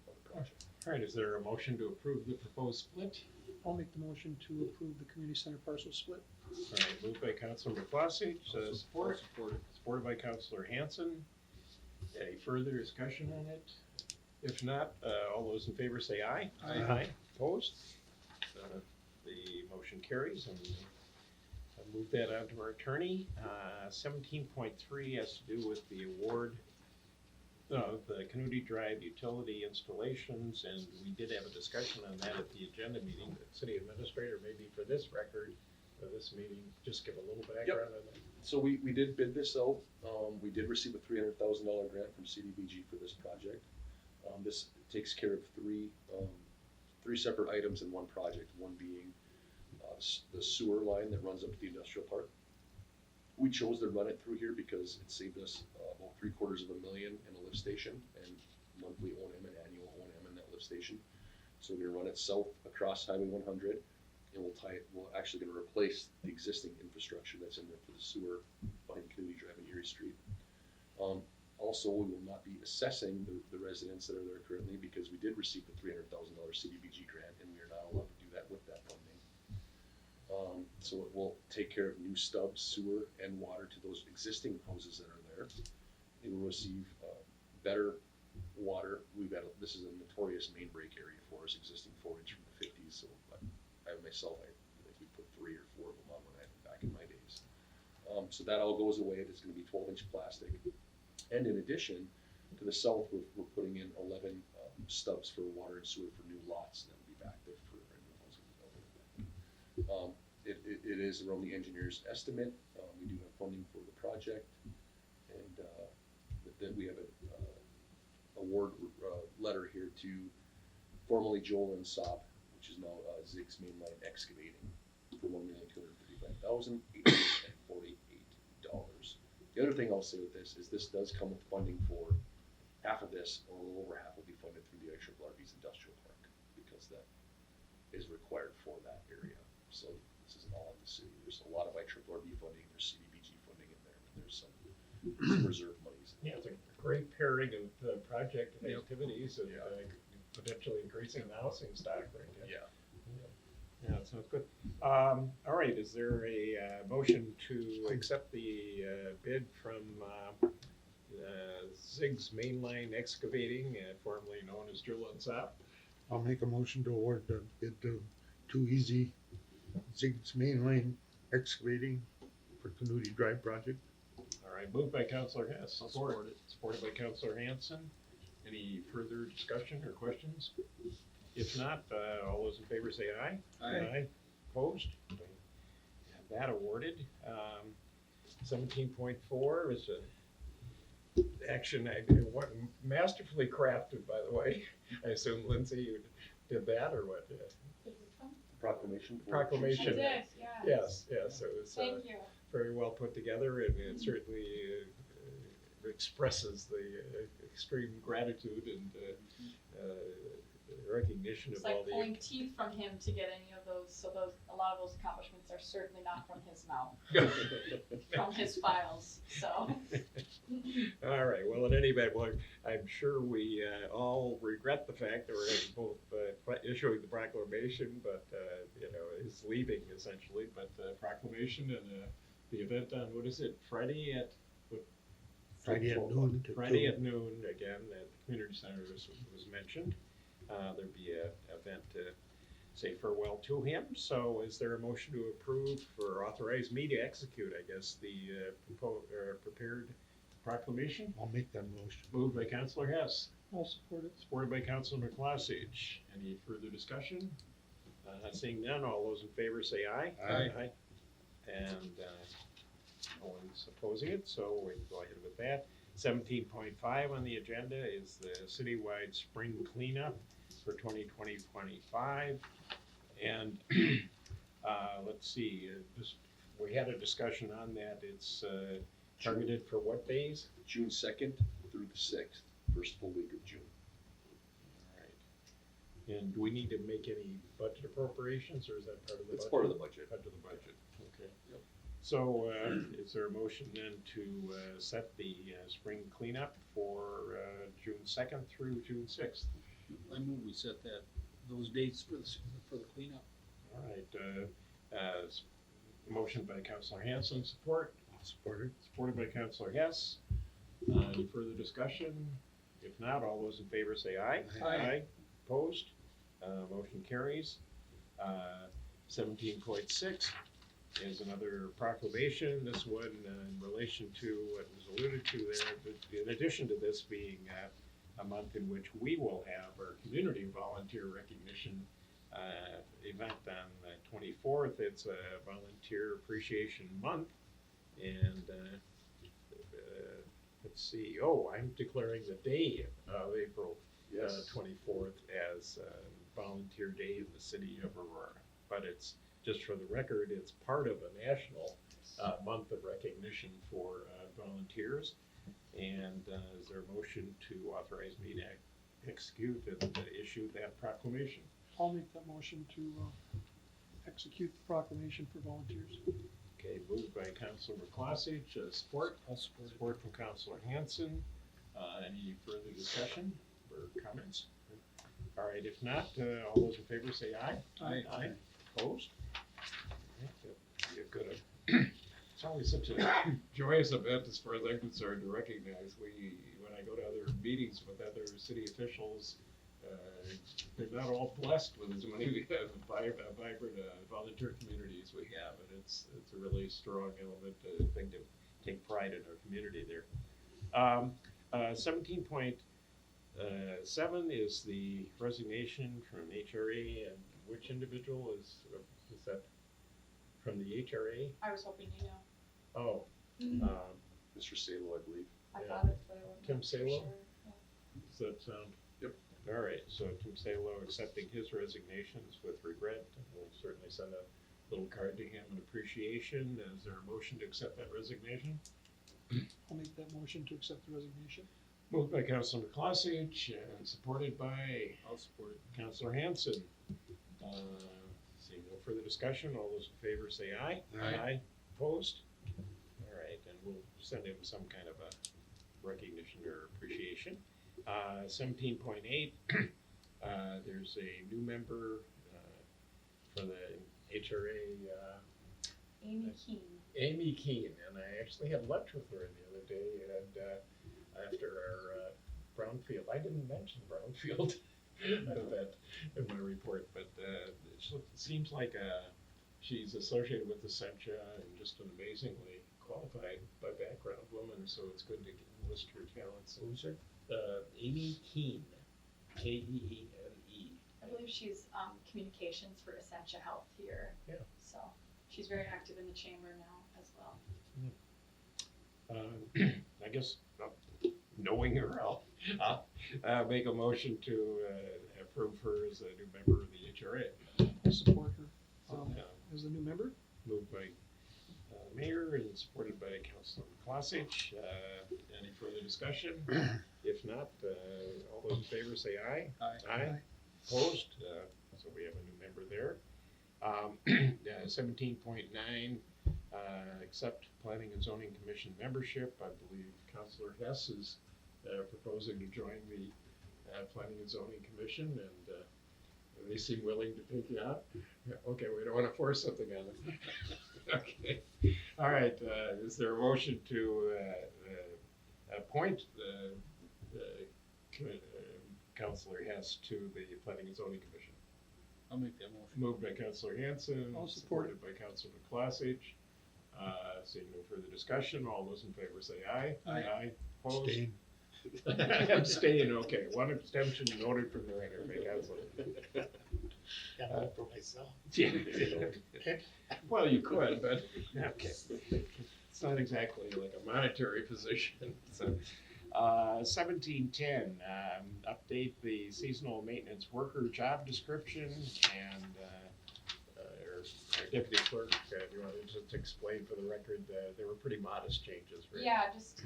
on the project. All right, is there a motion to approve the proposed split? I'll make the motion to approve the community center parcel split. All right, moved by Councilor McCloskey, supported by Councilor Hanson. Any further discussion on it? If not, all those in favor say aye. Aye. Opposed? The motion carries, and I'll move that on to our attorney. 17.3 has to do with the award of the Canudi Drive utility installations, and we did have a discussion on that at the agenda meeting. The city administrator, maybe for this record, for this meeting, just give a little background on that. So we did bid this out. We did receive a $300,000 grant from CDBG for this project. This takes care of three separate items in one project, one being the sewer line that runs up to the industrial park. We chose to run it through here because it saved us about $750,000 in a lift station and monthly O&M and annual O&M in that lift station. So we're gonna run it south across Highway 100, and we're actually gonna replace the existing infrastructure that's in there for the sewer behind Canudi Drive and Erie Street. Also, we will not be assessing the residents that are there currently because we did receive the $300,000 CDBG grant, and we are not allowed to do that with that funding. So it will take care of new stubs, sewer, and water to those existing houses that are there. It will receive better water. This is a notorious main break area for us, existing 4-inch from the 50s. So I myself, I think we put 3 or 4 of them on back in my days. So that all goes away. It's going to be 12-inch plastic. And in addition, to the south, we're putting in 11 stubs for water and sewer for new lots that will be back there for new housing development. It is around the engineer's estimate. We do have funding for the project, and then we have an award letter here to formerly Joel and Saab, which is now Ziggs Mainline Excavating, for $1,255,848. The other thing I'll say with this is this does come with funding for half of this, or a little over half will be funded through the IRB's industrial park, because that is required for that area. So this isn't all in the city. There's a lot of IRB funding, there's CDBG funding in there, and there's some reserve monies. Yeah, it's a great pairing of project activities and potentially increasing the housing stock, right? Yeah. Yeah, that sounds good. All right, is there a motion to accept the bid from Ziggs Mainline Excavating, formerly known as Joel and Saab? I'll make a motion to award the bid to Too Easy Ziggs Mainline Excavating for Canudi Drive project. All right, moved by Councilor Hess. I'll support it. Supported by Councilor Hanson. Any further discussion or questions? If not, all those in favor say aye. Aye. Opposed? Have that awarded. 17.4 is a action masterfully crafted, by the way. I assume, Lindsay, you did that or what? Proclamation. Proclamation. I did, yeah. Yes, so it was Thank you. very well put together, and it certainly expresses the extreme gratitude and recognition It's of all like the. pulling teeth from him to get any of those, so a lot of those accomplishments are certainly not from his mouth, from his files, so. All right, well, in any event, I'm sure we all regret the fact that we're both issuing the proclamation, but, his leaving essentially, but proclamation and the event on, what is it, Friday at noon again at the community center was mentioned. There'd be an event to say farewell to him. So is there a motion to approve or authorize me to execute, I guess, the prepared proclamation? I'll make that motion. Moved by Councilor Hess, I'll support it. supported by Councilor McCloskey. Any further discussion? Seeing none, all those in favor say aye. Aye. And, no one's opposing it, so we can go ahead with that. 17.5 on the agenda is the citywide spring cleanup for 2025. And, let's see, we had a discussion on that. It's, targeted for what days? June 2nd through the 6th, first full week of June. Alright. And do we need to make any budget appropriations, or is that part of the budget? It's part of the budget. Part of the budget, okay. Yep. So, is there a motion then to, set the, spring cleanup for, June 2nd through June 6th? I move we set those dates for the cleanup. Alright, motion by Councilor Hanson, support? Supported. Supported by Councilor Hess. Any further discussion? If not, all those in favor say aye. Aye. Opposed? Motion carries. 17.6 is another proclamation. This one in relation to what was alluded to there, but in addition to this being a month in which we will have our community volunteer recognition event on the 24th. It's a volunteer appreciation month. And let's see, I'm declaring the day of April Yes. 24th as Volunteer Day in the city of Aurora. But it's, just for the record, it's part of a national month of recognition for volunteers. And is there a motion to authorize me to execute and issue that proclamation? I'll make that motion to execute the proclamation for volunteers. Okay, moved by Councilor McCloskey, support? I'll support it. Support from Councilor Hanson. Any further discussion or comments? All right, if not, all those in favor say aye. Aye. Aye. Opposed? You're good. It's always such a joyous event as far as I'm concerned to recognize. When I go to other meetings with other city officials, they're not all blessed with as many vibrant volunteer communities we have, and it's a really strong element, thing to take pride in our community there. 17.7 is the resignation from HRA, and which individual is that from the HRA? I was hoping you know. Oh, Mr. Salo, I believe. I Yeah. thought it, but I wasn't Tim for Salo? sure. Yeah. does that sound? Yep. All right, so Tim Salo accepting his resignations with regret. We'll certainly send a little card to him in appreciation. Is there a motion to accept that resignation? I'll make that motion to accept the resignation. Moved by Councilor McCloskey and supported by I'll support it. Councilor Hanson. Seeing no further discussion, all those in favor say aye. Aye. Opposed? All right, and we'll send him some kind of a recognition or appreciation. 17.8, there's a new member for the HRA, Amy Keene. Amy Keene, and I actually had lunch with her the other day, and after our Brownfield, I didn't mention Brownfield event in my report, but it seems like she's associated with Essentia and just an amazingly qualified by background woman, so it's good to list her talents. Who's it? Amy Keene, Keene. I believe she's communications for Essentia Health here. Yeah. So she's very active in the chamber now as well. I guess, knowing her, I'll make a motion to approve her as a new member of the HRA. I'll support her So, as the new member. moved by Mayor and supported by Councilor McCloskey. Any further discussion? If not, all those in favor say aye. Aye. Opposed? So we have a new member there. 17.9, accept Planning and Zoning Commission membership. I believe Councilor Hess is proposing to join the Planning and Zoning Commission, and they seem willing to take you out. Yeah, okay, we don't want to force something on them. Okay. All right, is there a motion to appoint Councilor Hess to the Planning and Zoning Commission? I'll make that motion. Moved by Councilor Hanson, I'll support supported by Councilor McCloskey. Seeing no further discussion, all those in favor say aye. Aye. Opposed? Abstain. Abstain, okay, one abstention noted from the record by Counselor. Gotta vote for myself. Yeah. Well, you could, but, okay. It's not exactly like a monetary position, so. 1710, update the seasonal maintenance worker job description and, our deputy clerk, do you want to just explain for the record, there were pretty modest changes, right? Yeah, just,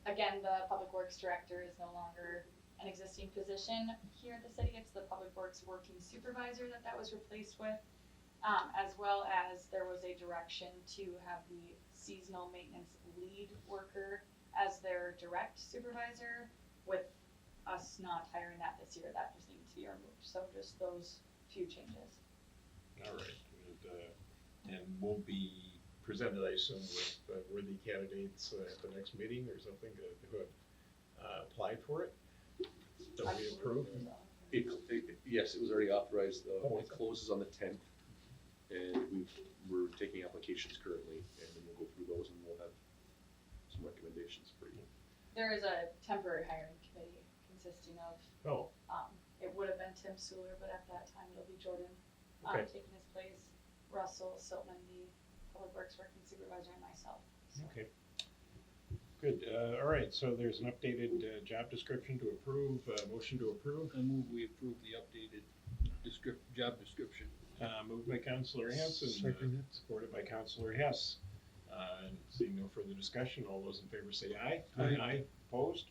again, the Public Works Director is no longer an existing position here at the city. It's the Public Works Working Supervisor that was replaced with. As well as there was a direction to have the seasonal maintenance lead worker as their direct supervisor. With us not hiring that this year, that just needed to be removed. So just those few changes. All right, and we'll be presented, I assume, with worthy candidates at the next meeting or something who have applied for it? Don't we approve? Yes, it was already authorized, Oh, it closes on the 10th, and we're taking applications currently, and then we'll go through those and we'll have some recommendations for you. There is a temporary hiring committee consisting of, Oh, it would have been Tim Suler, but at that time it'll be Jordan, Okay. taking his place, Russell Siltman, the Public Works Working Supervisor, and myself. So. okay. Good, all right, so there's an updated job description to approve, motion to approve. I move we approve the updated job description. Moved by Counselor Hanson, Second it. supported by Counselor Hess. And seeing no further discussion, all those in favor say aye. Aye. Opposed?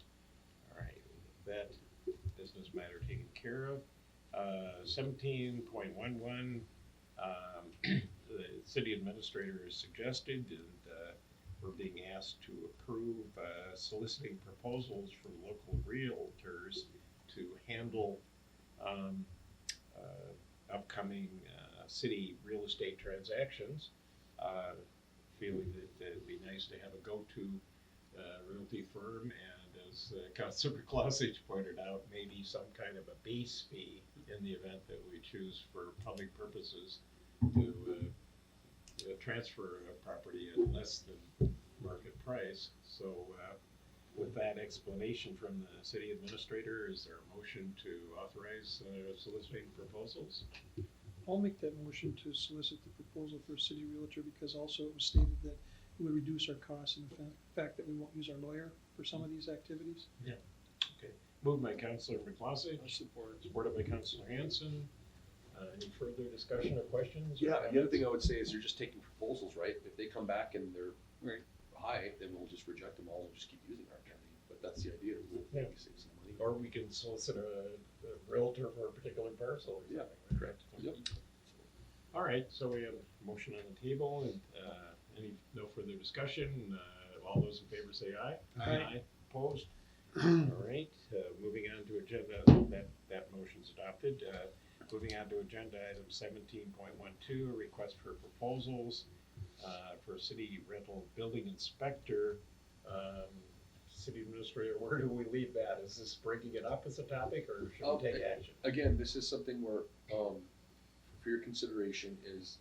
All right, that business matter taken care of. 17.11, the city administrator has suggested, and we're being asked to approve soliciting proposals from local realtors to handle upcoming city real estate transactions. Feeling that it'd be nice to have a go-to realty firm, and as Councilor Clausage pointed out, maybe some kind of a base fee in the event that we choose for public purposes to transfer a property at less than market price. So with that explanation from the city administrator, is there a motion to authorize soliciting proposals? I'll make that motion to solicit the proposal for a city realtor, because also it was stated that it would reduce our costs and the fact that we won't use our lawyer for some of these activities. Okay, moved by Councilor McCloskey, Support. supported by Councilor Hanson. Any further discussion or questions? Yeah, the other thing I would say is you're just taking proposals, right? If they come back and they're Right. high, then we'll just reject them all and just keep using our attorney. But that's the idea, we'll Yeah. maybe save some money. Or we can solicit a realtor for a particular parcel or Yeah, something. correct. Yep. All right, so we have a motion on the table, and no further discussion. All those in favor say aye. Aye. Opposed? All right, moving on to agenda, that motion's adopted. Moving on to agenda item 17.12, request for proposals for city rental building inspector. City administrator, where do we leave that? Is this breaking it up as a topic, or should we take action? Again, this is something where, for your consideration is,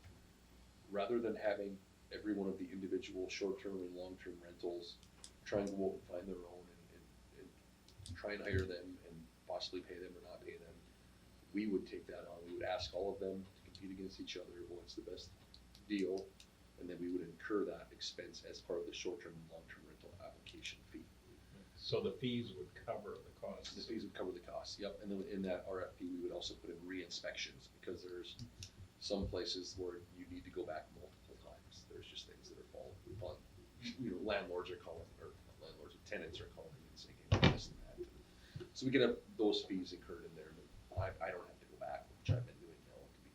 rather than having every one of the individual short-term and long-term rentals try and go out and find their own and try and hire them and possibly pay them or not pay them, we would take that on. We would ask all of them to compete against each other, what's the best deal, and then we would incur that expense as part of the short-term and long-term rental application fee. So the fees would cover the costs. The fees would cover the costs, yep, and then in that RFP, we would also put in re-inspections, because there's some places where you need to go back multiple times. There's just things that are falling, landlords are calling, or not landlords, tenants are calling and saying, hey, this and that. So we get those fees incurred in there, and I don't have to go back, which I've been doing now, to be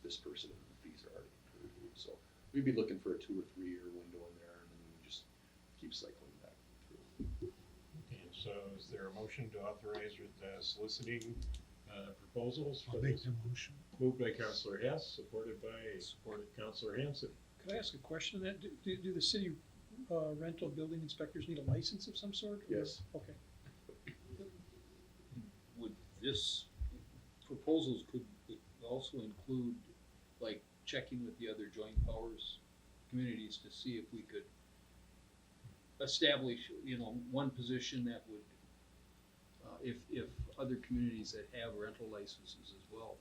this person, and the fees are already incurred. So we'd be looking for a 2 or 3 year window in there, and then we would just keep cycling back through. Okay, so is there a motion to authorize soliciting proposals for I'll make this? the motion. Moved by Councilor Hess, supported by Councilor Hanson. Could I ask a question on that? Do the city rental building inspectors need a license of some sort? or- Yes. Okay. Would this, proposals could also include, like, checking with the other joint powers communities to see if we could establish, one position that would, if other communities that have rental licenses as well,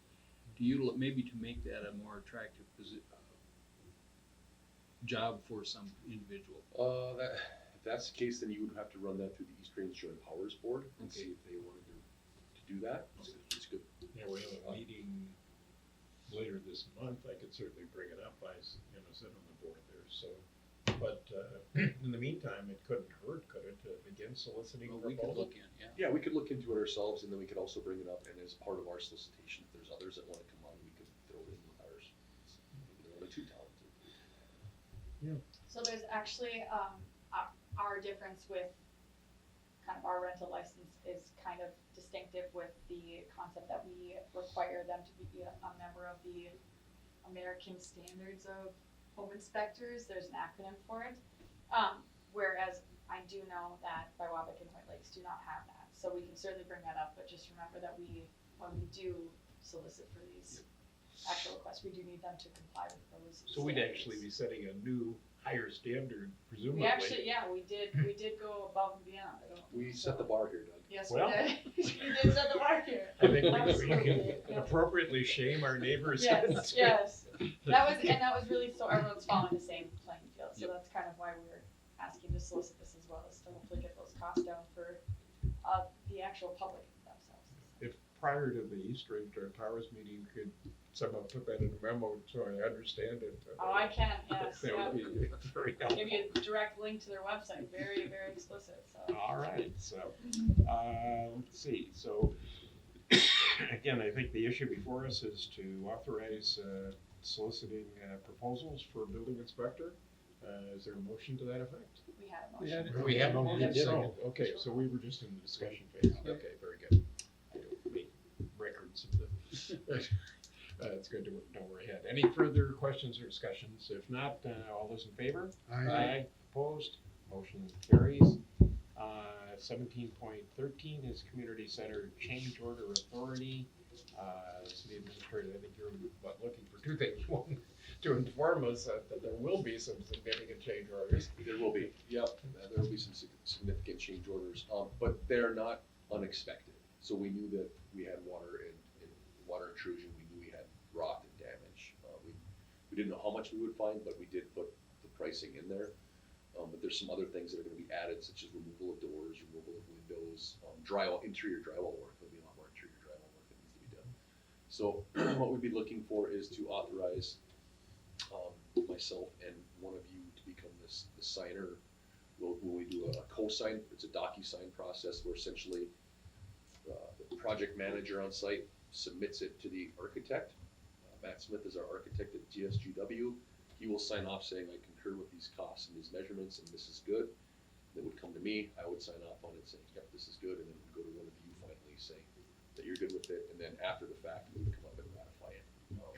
maybe to make that a more attractive job for some individual. If that's the case, then you would have to run that through the East Range Joint Powers Board and Okay. see if they wanted to do that. It's good. Yeah, we have a meeting later this month, I could certainly bring it up, sit on the board there, so. But, in the meantime, it couldn't hurt, could it, to begin soliciting Well, we could proposals? look in, yeah. Yeah, we could look into it ourselves, and then we could also bring it up, and as part of our solicitation, if there's others that wanna come on, we could throw it in with ours. Maybe they're only too talented. So there's actually, our difference with kind of our rental license is kind of distinctive with the concept that we require them to be a member of the American Standards of Home Inspectors. There's an acronym for it. Whereas I do know that Biwabic and White Lakes do not have that. So we can certainly bring that up, but just remember that when we do solicit for these actual requests, we do need them to comply with those So we'd standards. actually be setting a new, higher standard, presumably. We actually, yeah, we did go above and beyond. We set the bar here, Doug. Yes, Well. we did. We did set the bar here. I think we Absolutely, can yeah. appropriately shame our neighbors. Yes, yes. That was really so everyone's following the same playing field. So that's kind of why we were asking to solicit this as well, is to hopefully get those costs down for the actual public themselves. If prior to the East Range Joint Powers meeting, could someone put that in a memo so I understand it? Oh, I can, yes, That yeah. would be very I'll give helpful. you a direct link to their website, very, very explicit, so. All right, so, let's see, so, again, I think the issue before us is to authorize soliciting proposals for building inspector. Is there a motion to that effect? We had a We motion. had it. We have a motion. motion, so, okay, so we were just in the discussion phase, okay, very good. I don't make records of the, it's good to know we're ahead. Any further questions or discussions? If not, all those in favor? Aye. Opposed, motion carries. 17.13 is Community Center Change Order Authority. City Administrator, I think you're looking for two things. One, to inform us that there will be some significant change orders. There will be, yep, there will be some significant change orders, but they're not unexpected. So we knew that we had water and water intrusion, we knew we had rot and damage. We didn't know how much we would find, but we did put the pricing in there. But there's some other things that are gonna be added, such as removal of doors, removal of windows, interior drywall work. There'll be a lot more interior drywall work that needs to be done. So what we'd be looking for is to authorize myself and one of you to become the signer. When we do a co-sign, it's a docu-sign process where essentially the project manager on site submits it to the architect. Matt Smith is our architect at GSGW. He will sign off saying, I concur with these costs and these measurements, and this is good. It would come to me, I would sign off on it saying, yep, this is good, and then it would go to one of you finally saying that you're good with it, and then after the fact, we would come up and ratify it.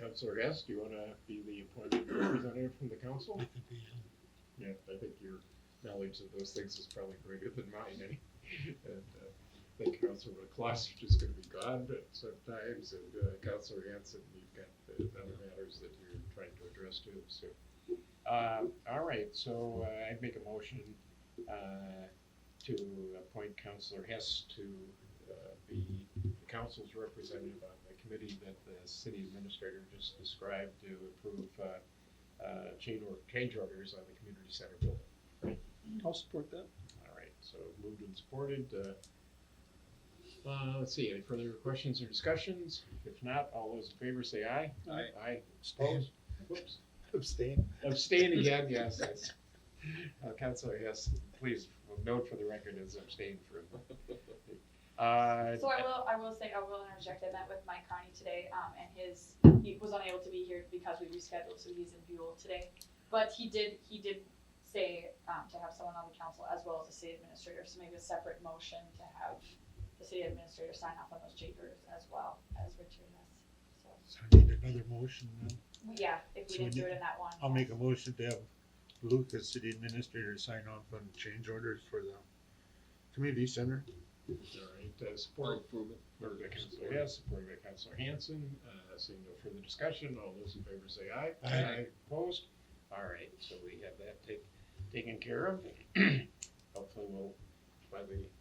Councilor Hess, do you wanna be the appointed representative from the council? I could be, Yeah, I think your knowledge of those things is probably greater than mine, and I think Councilor McCloskey is gonna be gone at sometimes, and Councilor Hanson, you've got other matters that you're trying to address too, so. All right, so I'd make a motion to appoint Councilor Hess to be the council's representative on the committee that the city administrator just described to approve change orders on the community center building. I'll support that. All right, so moved and supported. Let's see, any further questions or discussions? If not, all those in favor say aye. Aye. Aye, opposed? Whoops. abstain. Abstain again, yes, that's, Councilor, yes, please note for the record as abstain for. So I will say, I will interject, I met with Mike Carney today, and he was unable to be here because we rescheduled, so he's in Buell today. But he did say, to have someone on the council as well as the city administrator, so maybe a separate motion to have the city administrator sign off on those change orders as well as Richard has, so. So I need another motion then. Yeah, if we So didn't do we it in that one. I'll yes. make a motion to have Luke as city administrator sign off on change orders for the community center. All right, support. approve it. Supported by Councilor Hess, supported by Councilor Hanson. Seeing no further discussion, all those in favor say aye. Aye. Opposed? All right, so we have that taken care of. hopefully we'll,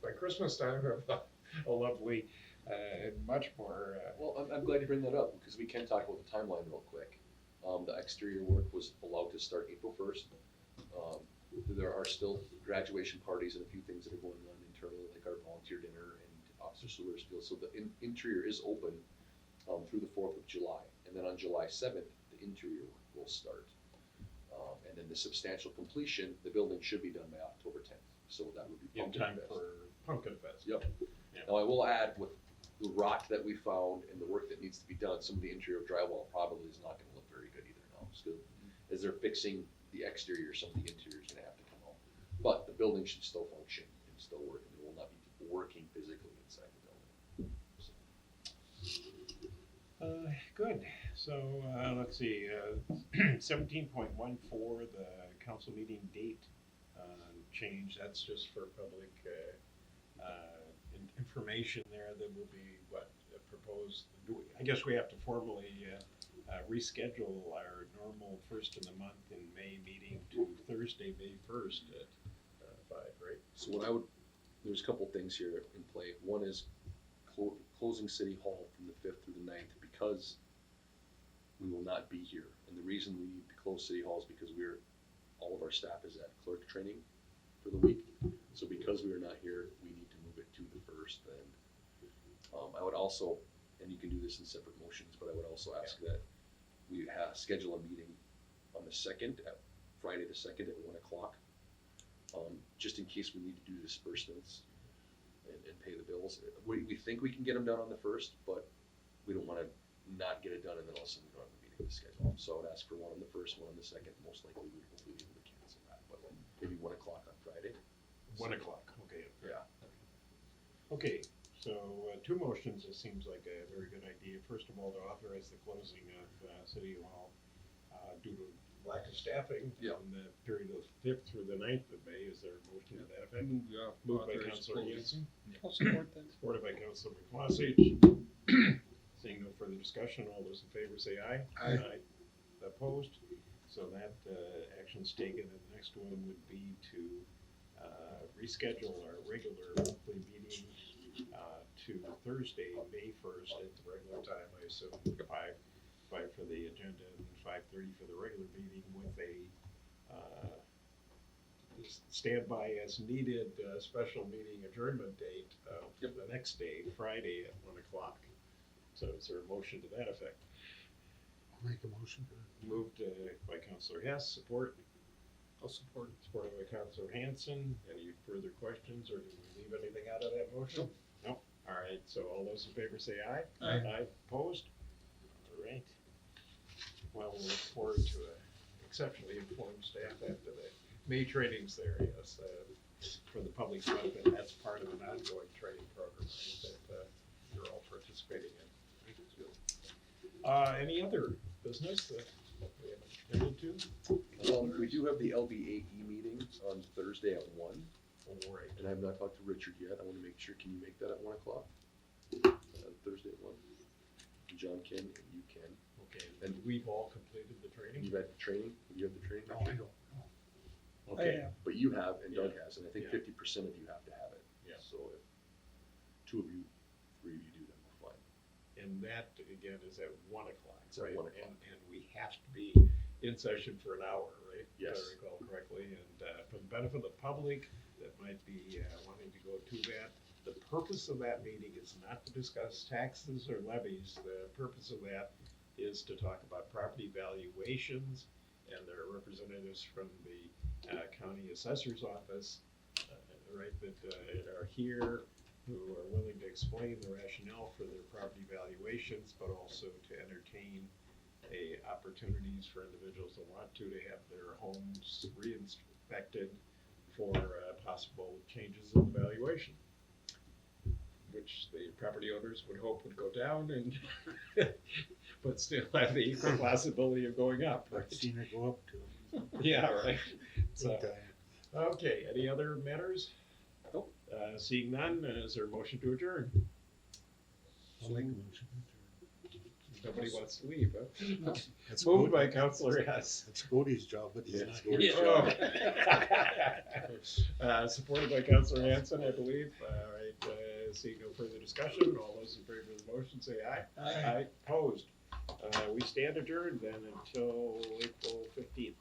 by Christmas time, have a lovely, and much more, Well, I'm glad you bring that up, because we can talk about the timeline real quick. The exterior work was allowed to start April 1st. There are still graduation parties and a few things that are going on internally, like our volunteer dinner and Officer Sewell's deal. So the interior is open through the 4th of July. And then on July 7th, the interior work will start. And then the substantial completion, the building should be done by October 10th. So that would be in Pumpkin time Fest. for Pumpkin Fest. Yep. Yeah. Now I will add, with the rock that we found and the work that needs to be done, some of the interior drywall probably is not gonna look very good either now. So as they're fixing the exterior, some of the interior is gonna have to come out. But the building should still function and still work, and there will not be people working physically inside the building. So, Good, so, let's see, 17.14, the council meeting date, change, that's just for public, information there, that will be, proposed, I guess we have to formally, reschedule our normal first of the month in May meeting to Thursday, May 1st at, 5, right? so there's a couple things here in play. One is closing City Hall from the 5th through the 9th, because we will not be here. And the reason we need to close City Hall is because all of our staff is at clerk training for the week. So because we are not here, we need to move it to the 1st. And I would also, and you can do this in separate motions, but I would also ask that we schedule a meeting on the 2nd, Friday the 2nd at 1 o'clock, just in case we need to do disbursements and pay the bills. We think we can get them done on the 1st, but we don't want to not get it done and then all of a sudden we don't have a meeting to schedule. So I would ask for one on the 1st, one on the 2nd. Most likely we would hopefully be able to cancel that, but maybe 1 o'clock on Friday. 1 o'clock, okay. Yeah. Okay, so, 2 motions, it seems like a very good idea. First of all, to authorize the closing of, City Hall, due to lack of staffing Yeah. in the period of 5th through the 9th of May. Is there a motion to that effect? Yeah. Moved by authorize Councilor closing. Hanson, I'll support that. supported by Councilor McCloskey. Seeing no further discussion, all those in favor say aye. Aye. Opposed? So that, action's taken, and the next one would be to, reschedule our regular monthly meeting, to Thursday, May 1st at the regular time, I assume, 5 for the agenda and 5:30 for the regular meeting, with a, standby as needed, special meeting adjournment date, for the next day, Friday at 1 o'clock. So is there a motion to that effect? I'll make a motion to. Moved by Councilor Hess, support. I'll support it. Supported by Councilor Hanson. Any further questions, or did we leave anything out of that motion? No. All right, so all those in favor say aye. Aye. Opposed? All right. Well, we'll look forward to an exceptionally informed staff after the May trainings there, yes, for the public benefit. That's part of an ongoing training program, right, that you're all participating in. Any other business that we haven't attended to? We do have the LBAE meeting on Thursday at 1, All right. and I have not talked to Richard yet. I want to make sure, can you make that at 1 o'clock? Thursday at 1? John can, and you can. Okay, and we've all completed the training? You've had the training? You have the training? No, I don't. Okay, Yeah. But you have, and Doug has, and I think Yeah. 50% of you have to have it. Yeah. So if 2 of you, 3 of you do, then we're fine. and that, again, is at 1 o'clock, It's at right? 1 o'clock. And we have to be in session for an hour, right? Yes. If I recall correctly, and for the benefit of the public that might be wanting to go to that, the purpose of that meeting is not to discuss taxes or levies. The purpose of that is to talk about property valuations, and there are representatives from the county assessor's office, right, that are here, who are willing to explain the rationale for their property valuations, but also to entertain opportunities for individuals that want to have their homes re-inspected for possible changes in the valuation, which the property owners would hope would go down, and but still have the equal possibility of going up. I've seen it go up to. Yeah, right. So, Okay. okay, any other matters? Nope. Seeing none, is there a motion to adjourn? I'll make a motion. Nobody wants to leave, huh? That's Moved Cody- by Counselor Hess. That's Cody's job, but he's Yeah, not it's here. Cody's Oh. Supported by Counselor Hanson, I believe. All right, seeing no further discussion, all those in favor of the motion say aye. Aye. Opposed. We stand adjourned then until April 15th.